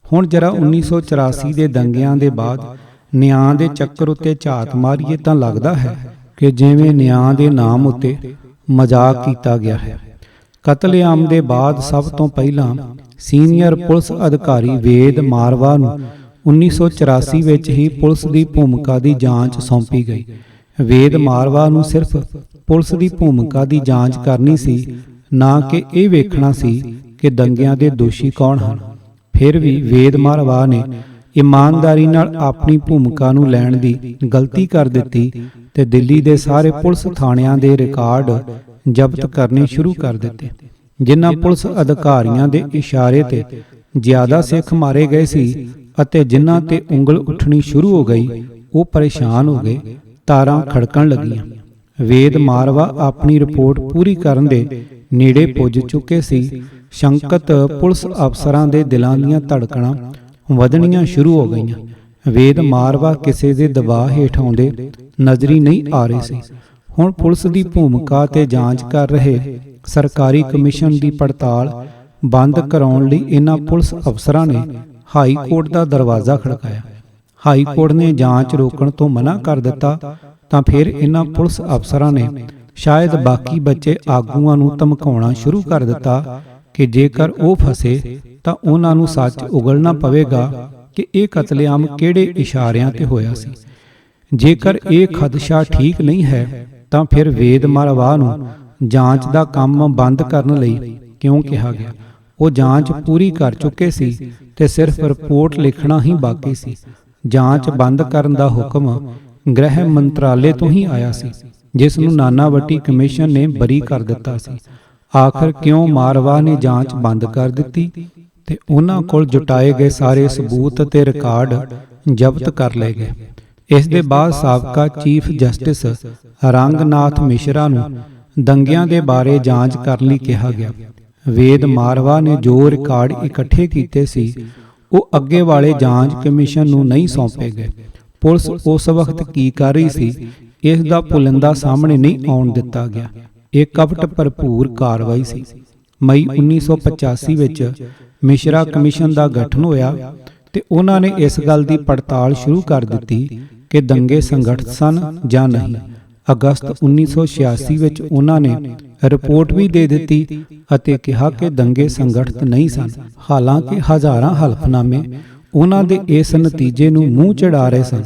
ਹੁਣ ਜਰਾ 1984 ਦੇ ਦੰਗਿਆਂ ਦੇ ਬਾਅਦ ਨਿਆਂ ਦੇ ਚੱਕਰ ਉੱਤੇ ਝਾਤ ਮਾਰੀਏ ਤਾਂ ਲੱਗਦਾ ਹੈ ਕਿ ਜਿਵੇਂ ਨਿਆਂ ਦੇ ਨਾਮ ਉੱਤੇ ਮਜ਼ਾਕ ਕੀਤਾ ਗਿਆ ਹੈ। ਕਤਲੇਆਮ ਦੇ ਬਾਅਦ ਸਭ ਤੋਂ ਪਹਿਲਾਂ ਸੀਨੀਅਰ ਪੁਲਿਸ ਅਧਿਕਾਰੀ ਵੇਦ ਮਾਰਵਾ ਨੂੰ 1984 ਵਿੱਚ ਹੀ ਪੁਲਿਸ ਦੀ ਭੂਮਿਕਾ ਦੀ ਜਾਂਚ ਸੌਂਪੀ ਗਈ। ਵੇਦ ਮਾਰਵਾ ਨੂੰ ਸਿਰਫ ਪੁਲਿਸ ਦੀ ਭੂਮਿਕਾ ਦੀ ਜਾਂਚ ਕਰਨੀ ਸੀ, ਨਾ ਕਿ ਇਹ ਵੇਖਣਾ ਸੀ ਕਿ ਦੰਗਿਆਂ ਦੇ ਦੋਸ਼ੀ ਕੌਣ ਹਨ। ਫਿਰ ਵੀ ਵੇਦ ਮਾਰਵਾ ਨੇ ਇਮਾਨਦਾਰੀ ਨਾਲ ਆਪਣੀ ਭੂਮਿਕਾ ਨੂੰ ਲੈਣ ਦੀ ਗਲਤੀ ਕਰ ਦਿੱਤੀ ਤੇ ਦਿੱਲੀ ਦੇ ਸਾਰੇ ਪੁਲਿਸ ਥਾਣਿਆਂ ਦੇ ਰਿਕਾਰਡ ਜ਼ਬਤ ਕਰਨੇ ਸ਼ੁਰੂ ਕਰ ਦਿੱਤੇ। ਜਿਨ੍ਹਾਂ ਪੁਲਿਸ ਅਧਿਕਾਰੀਆਂ ਦੇ ਇਸ਼ਾਰੇ ਤੇ ਜ਼ਿਆਦਾ ਸਿੱਖ ਮਾਰੇ ਗਏ ਸੀ ਅਤੇ ਜਿਨ੍ਹਾਂ ਤੇ ਉਂਗਲ ਉੱਠਣੀ ਸ਼ੁਰੂ ਹੋ ਗਈ, ਉਹ ਪਰੇਸ਼ਾਨ ਹੋ ਗਏ, ਤਾਰਾਂ ਖੜਕਣ ਲੱਗੀਆਂ। ਵੇਦ ਮਾਰਵਾ ਆਪਣੀ ਰਿਪੋਰਟ ਪੂਰੀ ਕਰਨ ਦੇ ਨੇੜੇ ਪੁੱਜ ਚੁੱਕੇ ਸੀ। ਸ਼ੰਕਤ ਪੁਲਿਸ ਅਫਸਰਾਂ ਦੇ ਦਿਲਾਂ ਦੀਆਂ ਧੜਕਣਾਂ ਵਧਣੀਆਂ ਸ਼ੁਰੂ ਹੋ ਗਈਆਂ। ਵੇਦ ਮਾਰਵਾ ਕਿਸੇ ਦੇ ਦਬਾਅ ਹੇਠ ਆਉਂਦੇ ਨਜ਼ਰੀ ਨਹੀਂ ਆ ਰਹੇ ਸੀ। ਹੁਣ ਪੁਲਿਸ ਦੀ ਭੂਮਿਕਾ ਤੇ ਜਾਂਚ ਕਰ ਰਹੇ ਸਰਕਾਰੀ ਕਮਿਸ਼ਨ ਦੀ ਪੜਤਾਲ ਬੰਦ ਕਰਾਉਣ ਲਈ ਇਹਨਾਂ ਪੁਲਿਸ ਅਫਸਰਾਂ ਨੇ ਹਾਈ ਕੋਰਟ ਦਾ ਦਰਵਾਜ਼ਾ ਖੜਕਾਇਆ। ਹਾਈ ਕੋਰਟ ਨੇ ਜਾਂਚ ਰੋਕਣ ਤੋਂ ਮਨਾ ਕਰ ਦਿੱਤਾ ਤਾਂ ਫਿਰ ਇਹਨਾਂ ਪੁਲਿਸ ਅਫਸਰਾਂ ਨੇ ਸ਼ਾਇਦ ਬਾਕੀ ਬਚੇ ਆਗੂਆਂ ਨੂੰ ਧਮਕਾਉਣਾ ਸ਼ੁਰੂ ਕਰ ਦਿੱਤਾ ਕਿ ਜੇਕਰ ਉਹ ਫਸੇ ਤਾਂ ਉਹਨਾਂ ਨੂੰ ਸੱਚ ਉਗਲਣਾ ਪਵੇਗਾ ਕਿ ਇਹ ਕਤਲੇਆਮ ਕਿਹੜੇ ਇਸ਼ਾਰਿਆਂ ਤੇ ਹੋਇਆ ਸੀ। ਜੇਕਰ ਇਹ ਖਦਸ਼ਾ ਠੀਕ ਨਹੀਂ ਹੈ ਤਾਂ ਫਿਰ ਵੇਦ ਮਾਰਵਾ ਨੂੰ ਜਾਂਚ ਦਾ ਕੰਮ ਬੰਦ ਕਰਨ ਲਈ ਕਿਉਂ ਕਿਹਾ ਗਿਆ? ਉਹ ਜਾਂਚ ਪੂਰੀ ਕਰ ਚੁੱਕੇ ਸੀ ਤੇ ਸਿਰਫ ਰਿਪੋਰਟ ਲਿਖਣਾ ਹੀ ਬਾਕੀ ਸੀ। ਜਾਂਚ ਬੰਦ ਕਰਨ ਦਾ ਹੁਕਮ ਗ੍ਰਹਿ ਮੰਤਰਾਲੇ ਤੋਂ ਹੀ ਆਇਆ ਸੀ, ਜਿਸ ਨੂੰ ਨਾਨਾਵਟੀ ਕਮਿਸ਼ਨ ਨੇ ਬਰੀ ਕਰ ਦਿੱਤਾ ਸੀ। ਆਖਰ ਕਿਉਂ ਮਾਰਵਾ ਨੇ ਜਾਂਚ ਬੰਦ ਕਰ ਦਿੱਤੀ ਤੇ ਉਹਨਾਂ ਕੋਲ ਜੁਟਾਏ ਗਏ ਸਾਰੇ ਸਬੂਤ ਅਤੇ ਰਿਕਾਰਡ ਜ਼ਬਤ ਕਰ ਲਏ ਗਏ। ਇਸ ਦੇ ਬਾਅਦ ਸਾਬਕਾ ਚੀਫ ਜਸਟਿਸ ਰੰਗਨਾਥ ਮਿਸ਼ਰਾ ਨੂੰ ਦੰਗਿਆਂ ਦੇ ਬਾਰੇ ਜਾਂਚ ਕਰਨ ਲਈ ਕਿਹਾ ਗਿਆ। ਵੇਦ ਮਾਰਵਾ ਨੇ ਜੋ ਰਿਕਾਰਡ ਇਕੱਠੇ ਕੀਤੇ ਸੀ ਉਹ ਅੱਗੇ ਵਾਲੇ ਜਾਂਚ ਕਮਿਸ਼ਨ ਨੂੰ ਨਹੀਂ ਸੌਂਪੇ ਗਏ। ਪੁਲਿਸ ਉਸ ਵਕਤ ਕੀ ਕਰ ਰਹੀ ਸੀ, ਇਸ ਦਾ ਪੁਲੰਦਾ ਸਾਹਮਣੇ ਨਹੀਂ ਆਉਣ ਦਿੱਤਾ ਗਿਆ। ਇਹ ਕਪਟ ਭਰਪੂਰ ਕਾਰਵਾਈ ਸੀ। ਮਈ 1985 ਵਿੱਚ ਮਿਸ਼ਰਾ ਕਮਿਸ਼ਨ ਦਾ ਗਠਨ ਹੋਇਆ ਤੇ ਉਹਨਾਂ ਨੇ ਇਸ ਗੱਲ ਦੀ ਪੜਤਾਲ ਸ਼ੁਰੂ ਕਰ ਦਿੱਤੀ ਕਿ ਦੰਗੇ ਸੰਗਠਿਤ ਸਨ ਜਾਂ ਨਹੀਂ। ਅਗਸਤ 1986 ਵਿੱਚ ਉਹਨਾਂ ਨੇ ਰਿਪੋਰਟ ਵੀ ਦੇ ਦਿੱਤੀ ਅਤੇ ਕਿਹਾ ਕਿ ਦੰਗੇ ਸੰਗਠਿਤ ਨਹੀਂ ਸਨ। ਹਾਲਾਂਕਿ ਹਜ਼ਾਰਾਂ ਹਲਫਨਾਮੇ ਉਹਨਾਂ ਦੇ ਇਸ ਨਤੀਜੇ ਨੂੰ ਮੂੰਹ ਚੜਾ ਰਹੇ ਸਨ।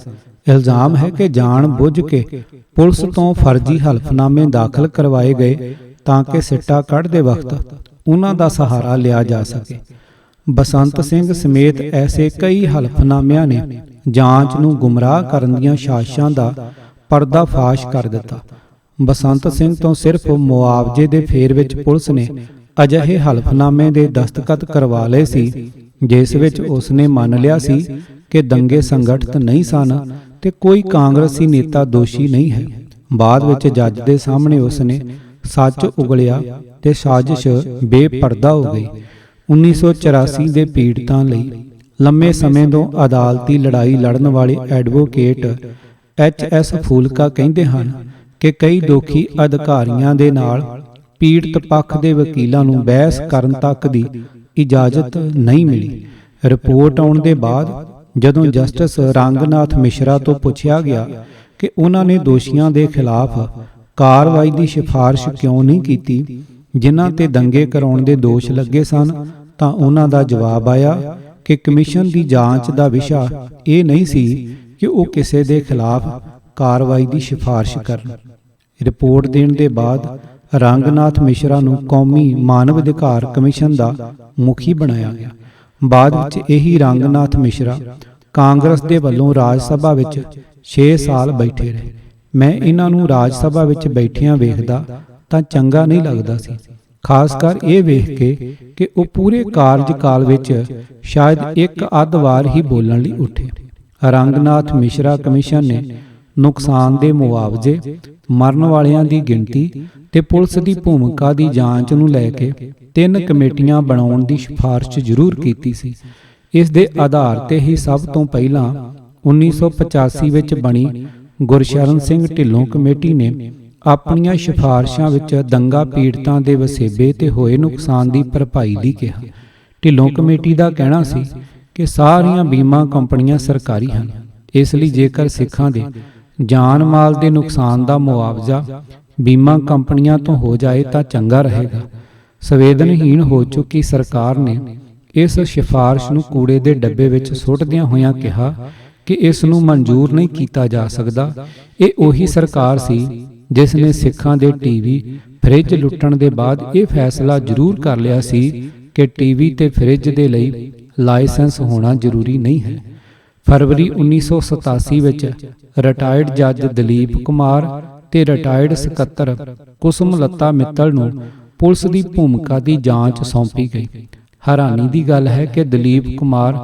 ਇਲਜ਼ਾਮ ਹੈ ਕਿ ਜਾਣ ਬੁੱਝ ਕੇ ਪੁਲਿਸ ਤੋਂ ਫਰਜ਼ੀ ਹਲਫਨਾਮੇ ਦਾਖਲ ਕਰਵਾਏ ਗਏ ਤਾਂ ਕਿ ਸਿੱਟਾ ਕੱਢਦੇ ਵਕਤ ਉਹਨਾਂ ਦਾ ਸਹਾਰਾ ਲਿਆ ਜਾ ਸਕੇ। ਬਸੰਤ ਸਿੰਘ ਸਮੇਤ ਐਸੇ ਕਈ ਹਲਫਨਾਮਿਆਂ ਨੇ ਜਾਂਚ ਨੂੰ ਗੁੰਮਰਾਹ ਕਰਨ ਦੀਆਂ ਸਾਜ਼ਿਸ਼ਾਂ ਦਾ ਪਰਦਾਫਾਸ਼ ਕਰ ਦਿੱਤਾ। ਬਸੰਤ ਸਿੰਘ ਤੋਂ ਸਿਰਫ ਮੁਆਵਜ਼ੇ ਦੇ ਫੇਰ ਵਿੱਚ ਪੁਲਿਸ ਨੇ ਅਜਿਹੇ ਹਲਫਨਾਮੇ ਦੇ ਦਸਤਖਤ ਕਰਵਾ ਲਏ ਸੀ ਜਿਸ ਵਿੱਚ ਉਸਨੇ ਮੰਨ ਲਿਆ ਸੀ ਕਿ ਦੰਗੇ ਸੰਗਠਿਤ ਨਹੀਂ ਸਨ ਤੇ ਕੋਈ ਕਾਂਗਰਸੀ ਨੇਤਾ ਦੋਸ਼ੀ ਨਹੀਂ ਹੈ। ਬਾਅਦ ਵਿੱਚ ਜੱਜ ਦੇ ਸਾਹਮਣੇ ਉਸਨੇ ਸੱਚ ਉਗਲਿਆ ਤੇ ਸਾਜ਼ਿਸ਼ ਬੇਪਰਦਾ ਹੋ ਗਈ। 1984 ਦੇ ਪੀੜਤਾਂ ਲਈ ਲੰਮੇ ਸਮੇਂ ਤੋਂ ਅਦਾਲਤੀ ਲੜਾਈ ਲੜਨ ਵਾਲੇ ਐਡਵੋਕੇਟ HS ਫੂਲਕਾ ਕਹਿੰਦੇ ਹਨ ਕਿ ਕਈ ਦੋਖੀ ਅਧਿਕਾਰੀਆਂ ਦੇ ਨਾਲ ਪੀੜਤ ਪੱਖ ਦੇ ਵਕੀਲਾਂ ਨੂੰ ਬਹਿਸ ਕਰਨ ਤੱਕ ਦੀ ਇਜਾਜ਼ਤ ਨਹੀਂ ਮਿਲੀ। ਰਿਪੋਰਟ ਆਉਣ ਦੇ ਬਾਅਦ ਜਦੋਂ ਜਸਟਿਸ ਰੰਗਨਾਥ ਮਿਸ਼ਰਾ ਤੋਂ ਪੁੱਛਿਆ ਗਿਆ ਕਿ ਉਹਨਾਂ ਨੇ ਦੋਸ਼ੀਆਂ ਦੇ ਖਿਲਾਫ ਕਾਰਵਾਈ ਦੀ ਸਿਫਾਰਿਸ਼ ਕਿਉਂ ਨਹੀਂ ਕੀਤੀ ਜਿਨ੍ਹਾਂ ਤੇ ਦੰਗੇ ਕਰਾਉਣ ਦੇ ਦੋਸ਼ ਲੱਗੇ ਸਨ, ਤਾਂ ਉਹਨਾਂ ਦਾ ਜਵਾਬ ਆਇਆ ਕਿ ਕਮਿਸ਼ਨ ਦੀ ਜਾਂਚ ਦਾ ਵਿਸ਼ਾ ਇਹ ਨਹੀਂ ਸੀ ਕਿ ਉਹ ਕਿਸੇ ਦੇ ਖਿਲਾਫ ਕਾਰਵਾਈ ਦੀ ਸਿਫਾਰਿਸ਼ ਕਰਨ। ਰਿਪੋਰਟ ਦੇਣ ਦੇ ਬਾਅਦ ਰੰਗਨਾਥ ਮਿਸ਼ਰਾ ਨੂੰ ਕੌਮੀ ਮਾਨਵ ਅਧਿਕਾਰ ਕਮਿਸ਼ਨ ਦਾ ਮੁਖੀ ਬਣਾਇਆ ਗਿਆ। ਬਾਅਦ ਵਿੱਚ ਇਹੀ ਰੰਗਨਾਥ ਮਿਸ਼ਰਾ ਕਾਂਗਰਸ ਦੇ ਵੱਲੋਂ ਰਾਜ ਸਭਾ ਵਿੱਚ 6 ਸਾਲ ਬੈਠੇ ਰਹੇ। ਮੈਂ ਇਹਨਾਂ ਨੂੰ ਰਾਜ ਸਭਾ ਵਿੱਚ ਬੈਠਿਆਂ ਵੇਖਦਾ ਤਾਂ ਚੰਗਾ ਨਹੀਂ ਲੱਗਦਾ ਸੀ, ਖਾਸ ਕਰ ਇਹ ਵੇਖ ਕੇ ਕਿ ਉਹ ਪੂਰੇ ਕਾਰਜਕਾਲ ਵਿੱਚ ਸ਼ਾਇਦ ਇੱਕ ਅੱਧ ਵਾਰ ਹੀ ਬੋਲਣ ਲਈ ਉੱਠੇ। ਰੰਗਨਾਥ ਮਿਸ਼ਰਾ ਕਮਿਸ਼ਨ ਨੇ ਨੁਕਸਾਨ ਦੇ ਮੁਆਵਜ਼ੇ, ਮਰਨ ਵਾਲਿਆਂ ਦੀ ਗਿਣਤੀ ਤੇ ਪੁਲਿਸ ਦੀ ਭੂਮਿਕਾ ਦੀ ਜਾਂਚ ਨੂੰ ਲੈ ਕੇ 3 ਕਮੇਟੀਆਂ ਬਣਾਉਣ ਦੀ ਸਿਫਾਰਿਸ਼ ਜ਼ਰੂਰ ਕੀਤੀ ਸੀ। ਇਸ ਦੇ ਆਧਾਰ ਤੇ ਹੀ ਸਭ ਤੋਂ ਪਹਿਲਾਂ 1985 ਵਿੱਚ ਬਣੀ ਗੁਰਸ਼ਰਨ ਸਿੰਘ ਢਿੱਲੋਂ ਕਮੇਟੀ ਨੇ ਆਪਣੀਆਂ ਸਿਫਾਰਿਸ਼ਾਂ ਵਿੱਚ ਦੰਗਾ ਪੀੜਤਾਂ ਦੇ ਵਸੇਬੇ ਤੇ ਹੋਏ ਨੁਕਸਾਨ ਦੀ ਭਰਪਾਈ ਲਈ ਕਿਹਾ। ਢਿੱਲੋਂ ਕਮੇਟੀ ਦਾ ਕਹਿਣਾ ਸੀ ਕਿ ਸਾਰੀਆਂ ਬੀਮਾ ਕੰਪਨੀਆਂ ਸਰਕਾਰੀ ਹਨ, ਇਸ ਲਈ ਜੇਕਰ ਸਿੱਖਾਂ ਦੇ ਜਾਨ ਮਾਲ ਦੇ ਨੁਕਸਾਨ ਦਾ ਮੁਆਵਜ਼ਾ ਬੀਮਾ ਕੰਪਨੀਆਂ ਤੋਂ ਹੋ ਜਾਏ ਤਾਂ ਚੰਗਾ ਰਹੇਗਾ। ਸੰਵੇਦਨਹੀਣ ਹੋ ਚੁੱਕੀ ਸਰਕਾਰ ਨੇ ਇਸ ਸਿਫਾਰਿਸ਼ ਨੂੰ ਕੂੜੇ ਦੇ ਡੱਬੇ ਵਿੱਚ ਸੁੱਟਦਿਆਂ ਹੋਇਆਂ ਕਿਹਾ ਕਿ ਇਸ ਨੂੰ ਮਨਜ਼ੂਰ ਨਹੀਂ ਕੀਤਾ ਜਾ ਸਕਦਾ। ਇਹ ਉਹੀ ਸਰਕਾਰ ਸੀ ਜਿਸ ਨੇ ਸਿੱਖਾਂ ਦੇ ਟੀਵੀ ਫਰਿੱਜ ਲੁੱਟਣ ਦੇ ਬਾਅਦ ਇਹ ਫੈਸਲਾ ਜ਼ਰੂਰ ਕਰ ਲਿਆ ਸੀ ਕਿ ਟੀਵੀ ਤੇ ਫਰਿੱਜ ਦੇ ਲਈ ਲਾਇਸੈਂਸ ਹੋਣਾ ਜ਼ਰੂਰੀ ਨਹੀਂ ਹੈ। ਫਰਵਰੀ 1987 ਵਿੱਚ ਰਿਟਾਇਰਡ ਜੱਜ ਦਲੀਪ ਕੁਮਾਰ ਤੇ ਰਿਟਾਇਰਡ ਸਕੱਤਰ ਕੁਸਮ ਲੱਤਾ ਮਿੱਤਲ ਨੂੰ ਪੁਲਿਸ ਦੀ ਭੂਮਿਕਾ ਦੀ ਜਾਂਚ ਸੌਂਪੀ ਗਈ। ਹੈਰਾਨੀ ਦੀ ਗੱਲ ਹੈ ਕਿ ਦਲੀਪ ਕੁਮਾਰ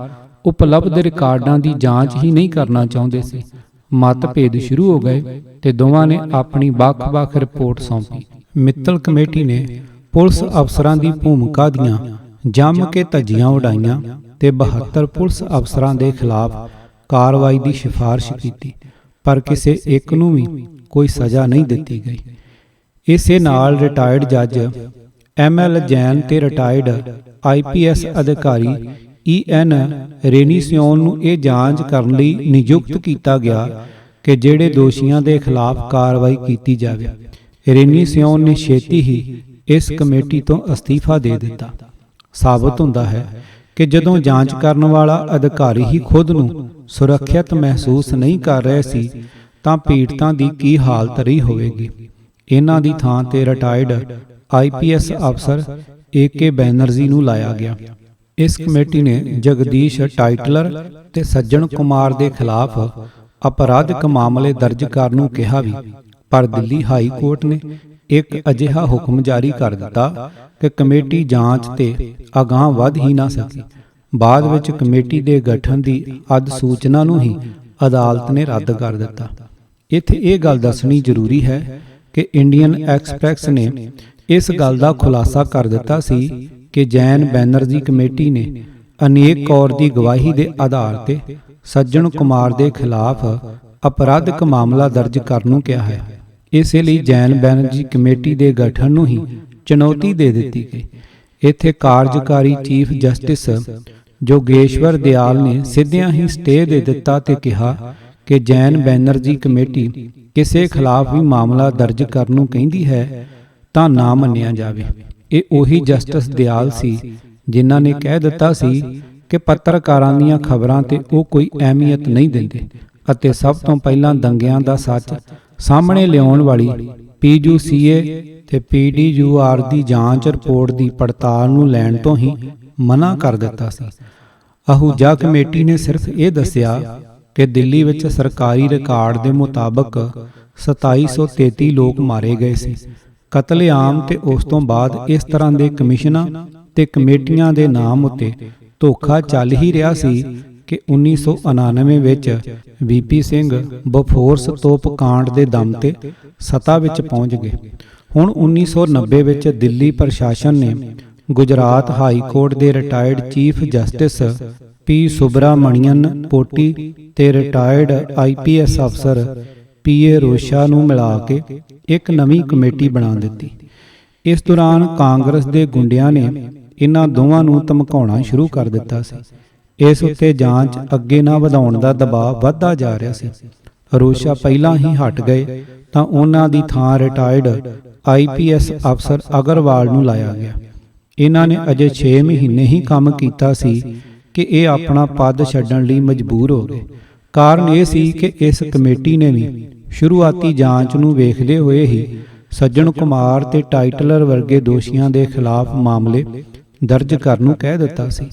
ਉਪਲਬਧ ਰਿਕਾਰਡਾਂ ਦੀ ਜਾਂਚ ਹੀ ਨਹੀਂ ਕਰਨਾ ਚਾਹੁੰਦੇ ਸੀ। ਮਤਭੇਦ ਸ਼ੁਰੂ ਹੋ ਗਏ ਤੇ ਦੋਵਾਂ ਨੇ ਆਪਣੀ ਵੱਖ-ਵੱਖ ਰਿਪੋਰਟ ਸੌਂਪੀ। ਮਿੱਤਲ ਕਮੇਟੀ ਨੇ ਪੁਲਿਸ ਅਫਸਰਾਂ ਦੀ ਭੂਮਿਕਾ ਦੀਆਂ ਜੰਮ ਕੇ ਧੱਜੀਆਂ ਉਡਾਈਆਂ ਤੇ 72 ਪੁਲਿਸ ਅਫਸਰਾਂ ਦੇ ਖਿਲਾਫ ਕਾਰਵਾਈ ਦੀ ਸਿਫਾਰਿਸ਼ ਕੀਤੀ, ਪਰ ਕਿਸੇ ਇੱਕ ਨੂੰ ਵੀ ਕੋਈ ਸਜ਼ਾ ਨਹੀਂ ਦਿੱਤੀ ਗਈ। ਇਸੇ ਨਾਲ ਰਿਟਾਇਰਡ ਜੱਜ ML ਜੈਨ ਤੇ ਰਿਟਾਇਰਡ IPS ਅਧਿਕਾਰੀ EN ਰੇਨੀਸਿਓਨ ਨੂੰ ਇਹ ਜਾਂਚ ਕਰਨ ਲਈ ਨਿਯੁਕਤ ਕੀਤਾ ਗਿਆ ਕਿ ਜਿਹੜੇ ਦੋਸ਼ੀਆਂ ਦੇ ਖਿਲਾਫ ਕਾਰਵਾਈ ਕੀਤੀ ਜਾਵੇ। ਰੇਨੀਸਿਓਨ ਨੇ ਛੇਤੀ ਹੀ ਇਸ ਕਮੇਟੀ ਤੋਂ ਅਸਤੀਫਾ ਦੇ ਦਿੱਤਾ। ਸਾਬਤ ਹੁੰਦਾ ਹੈ ਕਿ ਜਦੋਂ ਜਾਂਚ ਕਰਨ ਵਾਲਾ ਅਧਿਕਾਰੀ ਹੀ ਖੁਦ ਨੂੰ ਸੁਰੱਖਿਅਤ ਮਹਿਸੂਸ ਨਹੀਂ ਕਰ ਰਹੇ ਸੀ ਤਾਂ ਪੀੜਤਾਂ ਦੀ ਕੀ ਹਾਲਤ ਰਹੀ ਹੋਵੇਗੀ। ਇਹਨਾਂ ਦੀ ਥਾਂ ਤੇ ਰਿਟਾਇਰਡ IPS ਅਫਸਰ AK ਬੈਨਰਜੀ ਨੂੰ ਲਾਇਆ ਗਿਆ। ਇਸ ਕਮੇਟੀ ਨੇ ਜਗਦੀਸ਼ ਟਾਈਟਲਰ ਤੇ ਸੱਜਣ ਕੁਮਾਰ ਦੇ ਖਿਲਾਫ ਅਪਰਾਧਿਕ ਮਾਮਲੇ ਦਰਜ ਕਰਨ ਨੂੰ ਕਿਹਾ ਵੀ, ਪਰ ਦਿੱਲੀ ਹਾਈ ਕੋਰਟ ਨੇ ਇੱਕ ਅਜਿਹਾ ਹੁਕਮ ਜਾਰੀ ਕਰ ਦਿੱਤਾ ਕਿ ਕਮੇਟੀ ਜਾਂਚ ਤੇ ਅਗਾਂਹ ਵਧ ਹੀ ਨਾ ਸਕੀ। ਬਾਅਦ ਵਿੱਚ ਕਮੇਟੀ ਦੇ ਗਠਨ ਦੀ ਅਧਿਸੂਚਨਾ ਨੂੰ ਹੀ ਅਦਾਲਤ ਨੇ ਰੱਦ ਕਰ ਦਿੱਤਾ। ਇੱਥੇ ਇਹ ਗੱਲ ਦੱਸਣੀ ਜ਼ਰੂਰੀ ਹੈ ਕਿ ਇੰਡੀਅਨ ਐਕਸਪ੍ਰੈਸ ਨੇ ਇਸ ਗੱਲ ਦਾ ਖੁਲਾਸਾ ਕਰ ਦਿੱਤਾ ਸੀ ਕਿ ਜੈਨ ਬੈਨਰਜੀ ਕਮੇਟੀ ਨੇ ਅਨੇਕ ਕੌਰ ਦੀ ਗਵਾਹੀ ਦੇ ਆਧਾਰ ਤੇ ਸੱਜਣ ਕੁਮਾਰ ਦੇ ਖਿਲਾਫ ਅਪਰਾਧਿਕ ਮਾਮਲਾ ਦਰਜ ਕਰਨ ਨੂੰ ਕਿਹਾ ਹੈ। ਇਸੇ ਲਈ ਜੈਨ ਬੈਨਰਜੀ ਕਮੇਟੀ ਦੇ ਗਠਨ ਨੂੰ ਹੀ ਚੁਣੌਤੀ ਦੇ ਦਿੱਤੀ ਗਈ। ਇੱਥੇ ਕਾਰਜਕਾਰੀ ਚੀਫ ਜਸਟਿਸ ਜੋਗੇਸ਼ਵਰ ਦਿਆਲ ਨੇ ਸਿੱਧਿਆਂ ਹੀ ਸਟੇ ਦੇ ਦਿੱਤਾ ਤੇ ਕਿਹਾ ਕਿ ਜੈਨ ਬੈਨਰਜੀ ਕਮੇਟੀ ਕਿਸੇ ਖਿਲਾਫ ਵੀ ਮਾਮਲਾ ਦਰਜ ਕਰਨ ਨੂੰ ਕਹਿੰਦੀ ਹੈ ਤਾਂ ਨਾ ਮੰਨਿਆ ਜਾਵੇ। ਇਹ ਉਹੀ ਜਸਟਿਸ ਦਿਆਲ ਸੀ ਜਿਨ੍ਹਾਂ ਨੇ ਕਹਿ ਦਿੱਤਾ ਸੀ ਕਿ ਪੱਤਰਕਾਰਾਂ ਦੀਆਂ ਖਬਰਾਂ ਤੇ ਉਹ ਕੋਈ ਅਹਿਮੀਅਤ ਨਹੀਂ ਦਿੰਦੇ ਅਤੇ ਸਭ ਤੋਂ ਪਹਿਲਾਂ ਦੰਗਿਆਂ ਦਾ ਸੱਚ ਸਾਹਮਣੇ ਲਿਆਉਣ ਵਾਲੀ PUCA ਤੇ PDUR ਦੀ ਜਾਂਚ ਰਿਪੋਰਟ ਦੀ ਪੜਤਾਲ ਨੂੰ ਲੈਣ ਤੋਂ ਹੀ ਮਨ੍ਹਾ ਕਰ ਦਿੱਤਾ ਸੀ। ਅਹੂਜਾ ਕਮੇਟੀ ਨੇ ਸਿਰਫ ਇਹ ਦੱਸਿਆ ਕਿ ਦਿੱਲੀ ਵਿੱਚ ਸਰਕਾਰੀ ਰਿਕਾਰਡ ਦੇ ਮੁਤਾਬਕ 2733 ਲੋਕ ਮਾਰੇ ਗਏ ਸੀ। ਕਤਲੇਆਮ ਤੇ ਉਸ ਤੋਂ ਬਾਅਦ ਇਸ ਤਰ੍ਹਾਂ ਦੇ ਕਮਿਸ਼ਨਾਂ ਤੇ ਕਮੇਟੀਆਂ ਦੇ ਨਾਮ ਉੱਤੇ ਧੋਖਾ ਚੱਲ ਹੀ ਰਿਹਾ ਸੀ ਕਿ 1999 ਵਿੱਚ VP ਸਿੰਘ ਬਫੋਰਸ ਤੋਪ ਕਾਂਡ ਦੇ ਦਮ ਤੇ ਸੱਤਾ ਵਿੱਚ ਪਹੁੰਚ ਗਏ। ਹੁਣ 1990 ਵਿੱਚ ਦਿੱਲੀ ਪ੍ਰਸ਼ਾਸਨ ਨੇ ਗੁਜਰਾਤ ਹਾਈ ਕੋਰਟ ਦੇ ਰਿਟਾਇਰਡ ਚੀਫ ਜਸਟਿਸ P ਸੁਬਰਾਮਣੀਅਨ ਪੋਟੀ ਤੇ ਰਿਟਾਇਰਡ IPS ਅਫਸਰ PA ਰੋਸ਼ਾ ਨੂੰ ਮਿਲਾ ਕੇ ਇੱਕ ਨਵੀਂ ਕਮੇਟੀ ਬਣਾ ਦਿੱਤੀ। ਇਸ ਦੌਰਾਨ ਕਾਂਗਰਸ ਦੇ ਗੁੰਡਿਆਂ ਨੇ ਇਹਨਾਂ ਦੋਵਾਂ ਨੂੰ ਧਮਕਾਉਣਾ ਸ਼ੁਰੂ ਕਰ ਦਿੱਤਾ ਸੀ। ਇਸ ਉੱਤੇ ਜਾਂਚ ਅੱਗੇ ਨਾ ਵਧਾਉਣ ਦਾ ਦਬਾਅ ਵੱਧਦਾ ਜਾ ਰਿਹਾ ਸੀ। ਰੋਸ਼ਾ ਪਹਿਲਾਂ ਹੀ ਹਟ ਗਏ ਤਾਂ ਉਹਨਾਂ ਦੀ ਥਾਂ ਰਿਟਾਇਰਡ IPS ਅਫਸਰ ਅਗਰਵਾਲ ਨੂੰ ਲਾਇਆ ਗਿਆ। ਇਹਨਾਂ ਨੇ ਅਜੇ 6 ਮਹੀਨੇ ਹੀ ਕੰਮ ਕੀਤਾ ਸੀ ਕਿ ਇਹ ਆਪਣਾ ਪਦ ਛੱਡਣ ਲਈ ਮਜਬੂਰ ਹੋ ਗਏ। ਕਾਰਨ ਇਹ ਸੀ ਕਿ ਇਸ ਕਮੇਟੀ ਨੇ ਵੀ ਸ਼ੁਰੂਆਤੀ ਜਾਂਚ ਨੂੰ ਵੇਖਦੇ ਹੋਏ ਹੀ ਸੱਜਣ ਕੁਮਾਰ ਤੇ ਟਾਈਟਲਰ ਵਰਗੇ ਦੋਸ਼ੀਆਂ ਦੇ ਖਿਲਾਫ ਮਾਮਲੇ ਦਰਜ ਕਰਨ ਨੂੰ ਕਹਿ ਦਿੱਤਾ ਸੀ।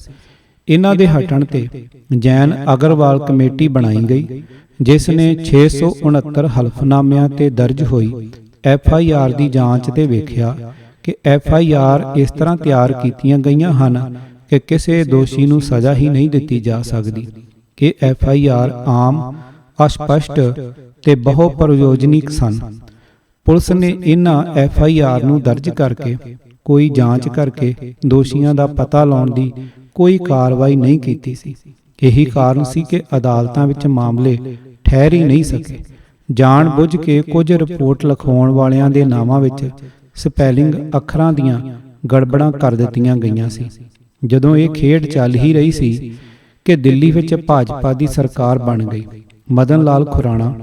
ਇਹਨਾਂ ਦੇ ਹਟਣ ਤੇ ਜੈਨ ਅਗਰਵਾਲ ਕਮੇਟੀ ਬਣਾਈ ਗਈ, ਜਿਸ ਨੇ 669 ਹਲਫਨਾਮਿਆਂ ਤੇ ਦਰਜ ਹੋਈ FIR ਦੀ ਜਾਂਚ ਤੇ ਵੇਖਿਆ ਕਿ FIR ਇਸ ਤਰ੍ਹਾਂ ਤਿਆਰ ਕੀਤੀਆਂ ਗਈਆਂ ਹਨ ਕਿ ਕਿਸੇ ਦੋਸ਼ੀ ਨੂੰ ਸਜ਼ਾ ਹੀ ਨਹੀਂ ਦਿੱਤੀ ਜਾ ਸਕਦੀ। ਇਹ FIR ਆਮ, ਅਸਪਸ਼ਟ ਤੇ ਬਹੁ ਪ੍ਰਯੋਜਨਿਕ ਸਨ। ਪੁਲਿਸ ਨੇ ਇਹਨਾਂ FIR ਨੂੰ ਦਰਜ ਕਰਕੇ ਕੋਈ ਜਾਂਚ ਕਰਕੇ ਦੋਸ਼ੀਆਂ ਦਾ ਪਤਾ ਲਾਉਣ ਦੀ ਕੋਈ ਕਾਰਵਾਈ ਨਹੀਂ ਕੀਤੀ ਸੀ। ਇਹੀ ਕਾਰਨ ਸੀ ਕਿ ਅਦਾਲਤਾਂ ਵਿੱਚ ਮਾਮਲੇ ਠਹਿਰ ਹੀ ਨਹੀਂ ਸਕੇ। ਜਾਣ ਬੁੱਝ ਕੇ ਕੁਝ ਰਿਪੋਰਟ ਲਿਖਾਉਣ ਵਾਲਿਆਂ ਦੇ ਨਾਵਾਂ ਵਿੱਚ ਸਪੈਲਿੰਗ ਅੱਖਰਾਂ ਦੀਆਂ ਗੜਬੜਾਂ ਕਰ ਦਿੱਤੀਆਂ ਗਈਆਂ ਸੀ। ਜਦੋਂ ਇਹ ਖੇਡ ਚੱਲ ਹੀ ਰਹੀ ਸੀ ਕਿ ਦਿੱਲੀ ਵਿੱਚ ਭਾਜਪਾ ਦੀ ਸਰਕਾਰ ਬਣ ਗਈ। ਮਦਨ ਲਾਲ ਖੁਰਾਣਾ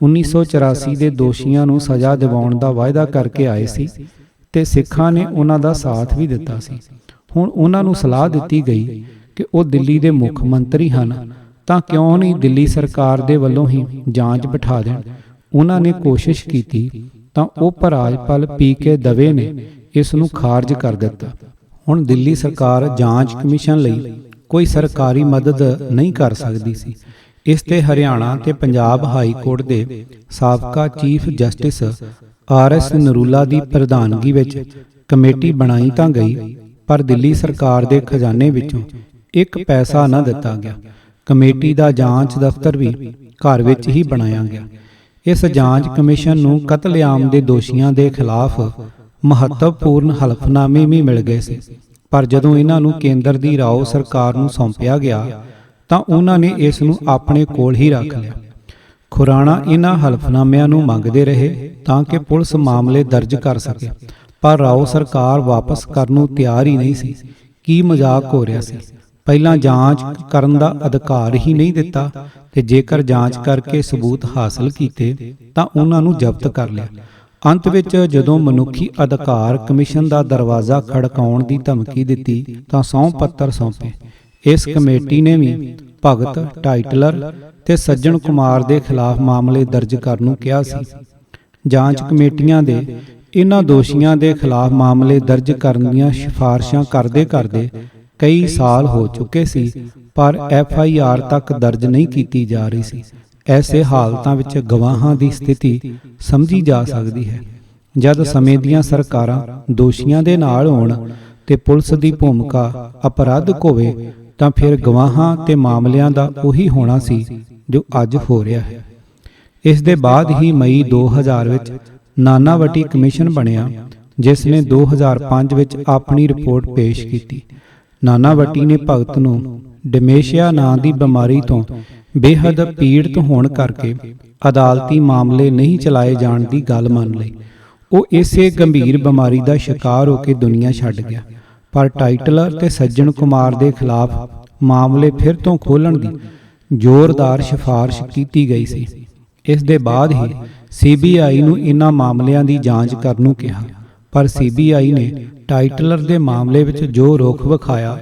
1984 ਦੇ ਦੋਸ਼ੀਆਂ ਨੂੰ ਸਜ਼ਾ ਦਿਵਾਉਣ ਦਾ ਵਾਅਦਾ ਕਰਕੇ ਆਏ ਸੀ ਤੇ ਸਿੱਖਾਂ ਨੇ ਉਹਨਾਂ ਦਾ ਸਾਥ ਵੀ ਦਿੱਤਾ ਸੀ। ਹੁਣ ਉਹਨਾਂ ਨੂੰ ਸਲਾਹ ਦਿੱਤੀ ਗਈ ਕਿ ਉਹ ਦਿੱਲੀ ਦੇ ਮੁੱਖ ਮੰਤਰੀ ਹਨ, ਤਾਂ ਕਿਉਂ ਨਹੀਂ ਦਿੱਲੀ ਸਰਕਾਰ ਦੇ ਵੱਲੋਂ ਹੀ ਜਾਂਚ ਬਿਠਾ ਦੇਣ। ਉਹਨਾਂ ਨੇ ਕੋਸ਼ਿਸ਼ ਕੀਤੀ ਤਾਂ ਉਪ ਰਾਜਪਾਲ ਪੀ.ਕੇ. ਦਵੇ ਨੇ ਇਸ ਨੂੰ ਖਾਰਜ ਕਰ ਦਿੱਤਾ। ਹੁਣ ਦਿੱਲੀ ਸਰਕਾਰ ਜਾਂਚ ਕਮਿਸ਼ਨ ਲਈ ਕੋਈ ਸਰਕਾਰੀ ਮਦਦ ਨਹੀਂ ਕਰ ਸਕਦੀ ਸੀ। ਇਸ ਤੇ ਹਰਿਆਣਾ ਤੇ ਪੰਜਾਬ ਹਾਈ ਕੋਰਟ ਦੇ ਸਾਬਕਾ ਚੀਫ ਜਸਟਿਸ ਆਰ.ਐਸ. ਨਰੂਲਾ ਦੀ ਪ੍ਰਧਾਨਗੀ ਵਿੱਚ ਕਮੇਟੀ ਬਣਾਈ ਤਾਂ ਗਈ, ਪਰ ਦਿੱਲੀ ਸਰਕਾਰ ਦੇ ਖਜ਼ਾਨੇ ਵਿੱਚੋਂ ਇੱਕ ਪੈਸਾ ਨਾ ਦਿੱਤਾ ਗਿਆ। ਕਮੇਟੀ ਦਾ ਜਾਂਚ ਦਫ਼ਤਰ ਵੀ ਘਰ ਵਿੱਚ ਹੀ ਬਣਾਇਆ ਗਿਆ। ਇਸ ਜਾਂਚ ਕਮਿਸ਼ਨ ਨੂੰ ਕਤਲੇਆਮ ਦੇ ਦੋਸ਼ੀਆਂ ਦੇ ਖਿਲਾਫ ਮਹੱਤਵਪੂਰਨ ਹਲਫਨਾਮੇ ਵੀ ਮਿਲ ਗਏ ਸੀ, ਪਰ ਜਦੋਂ ਇਹਨਾਂ ਨੂੰ ਕੇਂਦਰ ਦੀ ਰਾਓ ਸਰਕਾਰ ਨੂੰ ਸੌਂਪਿਆ ਗਿਆ ਤਾਂ ਉਹਨਾਂ ਨੇ ਇਸ ਨੂੰ ਆਪਣੇ ਕੋਲ ਹੀ ਰੱਖ ਲਿਆ। ਖੁਰਾਣਾ ਇਹਨਾਂ ਹਲਫਨਾਮਿਆਂ ਨੂੰ ਮੰਗਦੇ ਰਹੇ ਤਾਂ ਕਿ ਪੁਲਿਸ ਮਾਮਲੇ ਦਰਜ ਕਰ ਸਕੇ, ਪਰ ਰਾਓ ਸਰਕਾਰ ਵਾਪਸ ਕਰਨ ਨੂੰ ਤਿਆਰ ਹੀ ਨਹੀਂ ਸੀ। ਕੀ ਮਜ਼ਾਕ ਹੋ ਰਿਹਾ ਸੀ? ਪਹਿਲਾਂ ਜਾਂਚ ਕਰਨ ਦਾ ਅਧਿਕਾਰ ਹੀ ਨਹੀਂ ਦਿੱਤਾ ਤੇ ਜੇਕਰ ਜਾਂਚ ਕਰਕੇ ਸਬੂਤ ਹਾਸਲ ਕੀਤੇ ਤਾਂ ਉਹਨਾਂ ਨੂੰ ਜ਼ਬਤ ਕਰ ਲਿਆ। ਅੰਤ ਵਿੱਚ ਜਦੋਂ ਮਨੁੱਖੀ ਅਧਿਕਾਰ ਕਮਿਸ਼ਨ ਦਾ ਦਰਵਾਜ਼ਾ ਖੜਕਾਉਣ ਦੀ ਧਮਕੀ ਦਿੱਤੀ ਤਾਂ ਸਹੁੰ ਪੱਤਰ ਸੌਂਪੇ। ਇਸ ਕਮੇਟੀ ਨੇ ਵੀ ਭਗਤ, ਟਾਈਟਲਰ ਤੇ ਸੱਜਣ ਕੁਮਾਰ ਦੇ ਖਿਲਾਫ ਮਾਮਲੇ ਦਰਜ ਕਰਨ ਨੂੰ ਕਿਹਾ ਸੀ। ਜਾਂਚ ਕਮੇਟੀਆਂ ਦੇ ਇਹਨਾਂ ਦੋਸ਼ੀਆਂ ਦੇ ਖਿਲਾਫ ਮਾਮਲੇ ਦਰਜ ਕਰਨ ਦੀਆਂ ਸਿਫਾਰਸ਼ਾਂ ਕਰਦੇ ਕਰਦੇ ਕਈ ਸਾਲ ਹੋ ਚੁੱਕੇ ਸੀ, ਪਰ ਐਫ.ਆਈ.ਆਰ. ਤੱਕ ਦਰਜ ਨਹੀਂ ਕੀਤੀ ਜਾ ਰਹੀ ਸੀ। ਐਸੇ ਹਾਲਤਾਂ ਵਿੱਚ ਗਵਾਹਾਂ ਦੀ ਸਥਿਤੀ ਸਮਝੀ ਜਾ ਸਕਦੀ ਹੈ। ਜਦ ਸਮੇਂ ਦੀਆਂ ਸਰਕਾਰਾਂ ਦੋਸ਼ੀਆਂ ਦੇ ਨਾਲ ਹੋਣ ਤੇ ਪੁਲਿਸ ਦੀ ਭੂਮਿਕਾ ਅਪਰਾਧਿਕ ਹੋਵੇ ਤਾਂ ਫਿਰ ਗਵਾਹਾਂ ਤੇ ਮਾਮਲਿਆਂ ਦਾ ਉਹੀ ਹੋਣਾ ਸੀ ਜੋ ਅੱਜ ਹੋ ਰਿਹਾ ਹੈ। ਇਸ ਦੇ ਬਾਅਦ ਹੀ ਮਈ 2000 ਵਿੱਚ ਨਾਨਾਵਟੀ ਕਮਿਸ਼ਨ ਬਣਿਆ, ਜਿਸ ਨੇ 2005 ਵਿੱਚ ਆਪਣੀ ਰਿਪੋਰਟ ਪੇਸ਼ ਕੀਤੀ। ਨਾਨਾਵਟੀ ਨੇ ਭਗਤ ਨੂੰ ਡਿਮੈਂਸ਼ੀਆ ਨਾਂ ਦੀ ਬਿਮਾਰੀ ਤੋਂ ਬੇਹੱਦ ਪੀੜਤ ਹੋਣ ਕਰਕੇ ਅਦਾਲਤੀ ਮਾਮਲੇ ਨਹੀਂ ਚਲਾਏ ਜਾਣ ਦੀ ਗੱਲ ਮੰਨ ਲਈ। ਉਹ ਇਸੇ ਗੰਭੀਰ ਬਿਮਾਰੀ ਦਾ ਸ਼ਿਕਾਰ ਹੋ ਕੇ ਦੁਨੀਆ ਛੱਡ ਗਿਆ, ਪਰ ਟਾਈਟਲਰ ਤੇ ਸੱਜਣ ਕੁਮਾਰ ਦੇ ਖਿਲਾਫ ਮਾਮਲੇ ਫਿਰ ਤੋਂ ਖੋਲ੍ਹਣ ਦੀ ਜ਼ੋਰਦਾਰ ਸਿਫਾਰਸ਼ ਕੀਤੀ ਗਈ ਸੀ। ਇਸ ਦੇ ਬਾਅਦ ਹੀ ਸੀਬੀਆਈ ਨੂੰ ਇਹਨਾਂ ਮਾਮਲਿਆਂ ਦੀ ਜਾਂਚ ਕਰਨ ਨੂੰ ਕਿਹਾ, ਪਰ ਸੀਬੀਆਈ ਨੇ ਟਾਈਟਲਰ ਦੇ ਮਾਮਲੇ ਵਿੱਚ ਜੋ ਰੁਖ ਵਿਖਾਇਆ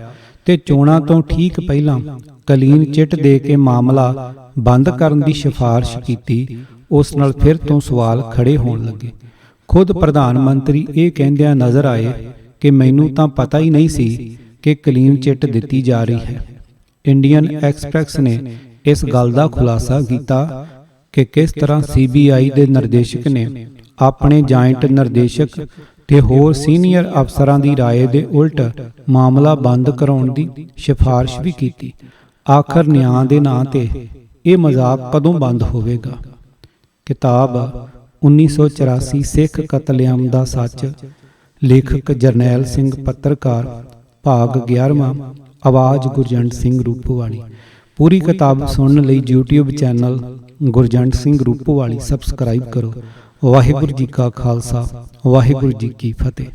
ਤੇ ਚੋਣਾਂ ਤੋਂ ਠੀਕ ਪਹਿਲਾਂ ਕਲੀਨ ਚਿੱਟ ਦੇ ਕੇ ਮਾਮਲਾ ਬੰਦ ਕਰਨ ਦੀ ਸਿਫਾਰਸ਼ ਕੀਤੀ, ਉਸ ਨਾਲ ਫਿਰ ਤੋਂ ਸਵਾਲ ਖੜੇ ਹੋਣ ਲੱਗੇ। ਖੁਦ ਪ੍ਰਧਾਨ ਮੰਤਰੀ ਇਹ ਕਹਿੰਦਿਆਂ ਨਜ਼ਰ ਆਏ ਕਿ ਮੈਨੂੰ ਤਾਂ ਪਤਾ ਹੀ ਨਹੀਂ ਸੀ ਕਿ ਕਲੀਨ ਚਿੱਟ ਦਿੱਤੀ ਜਾ ਰਹੀ ਹੈ। ਇੰਡੀਅਨ ਐਕਸਪ੍ਰੈਸ ਨੇ ਇਸ ਗੱਲ ਦਾ ਖੁਲਾਸਾ ਕੀਤਾ ਕਿ ਕਿਸ ਤਰ੍ਹਾਂ ਸੀਬੀਆਈ ਦੇ ਨਿਰਦੇਸ਼ਕ ਨੇ ਆਪਣੇ ਜਾਇੰਟ ਨਿਰਦੇਸ਼ਕ ਤੇ ਹੋਰ ਸੀਨੀਅਰ ਅਫਸਰਾਂ ਦੀ ਰਾਏ ਦੇ ਉਲਟ ਮਾਮਲਾ ਬੰਦ ਕਰਾਉਣ ਦੀ ਸਿਫਾਰਸ਼ ਵੀ ਕੀਤੀ। ਆਖਰ ਨਿਆਂ ਦੇ ਨਾਂ ਤੇ ਇਹ ਮਜ਼ਾਕ ਕਦੋਂ ਬੰਦ ਹੋਵੇਗਾ? ਕਿਤਾਬ 1984 ਸਿੱਖ ਕਤਲੇਆਮ ਦਾ ਸੱਚ, ਲੇਖਕ ਜਰਨੈਲ ਸਿੰਘ, ਪੱਤਰਕਾਰ, ਭਾਗ 11ਵਾਂ, ਆਵਾਜ਼ ਗੁਰਜੰਟ ਸਿੰਘ ਰੂਪੋਵਾਲੀ। ਪੂਰੀ ਕਿਤਾਬ ਸੁਣਨ ਲਈ YouTube channel Gurjant Singh Rupowali subscribe ਕਰੋ। ਵਾਹਿਗੁਰੂ ਜੀ ਕਾ ਖਾਲਸਾ, ਵਾਹਿਗੁਰੂ ਜੀ ਕੀ ਫਤਿਹ।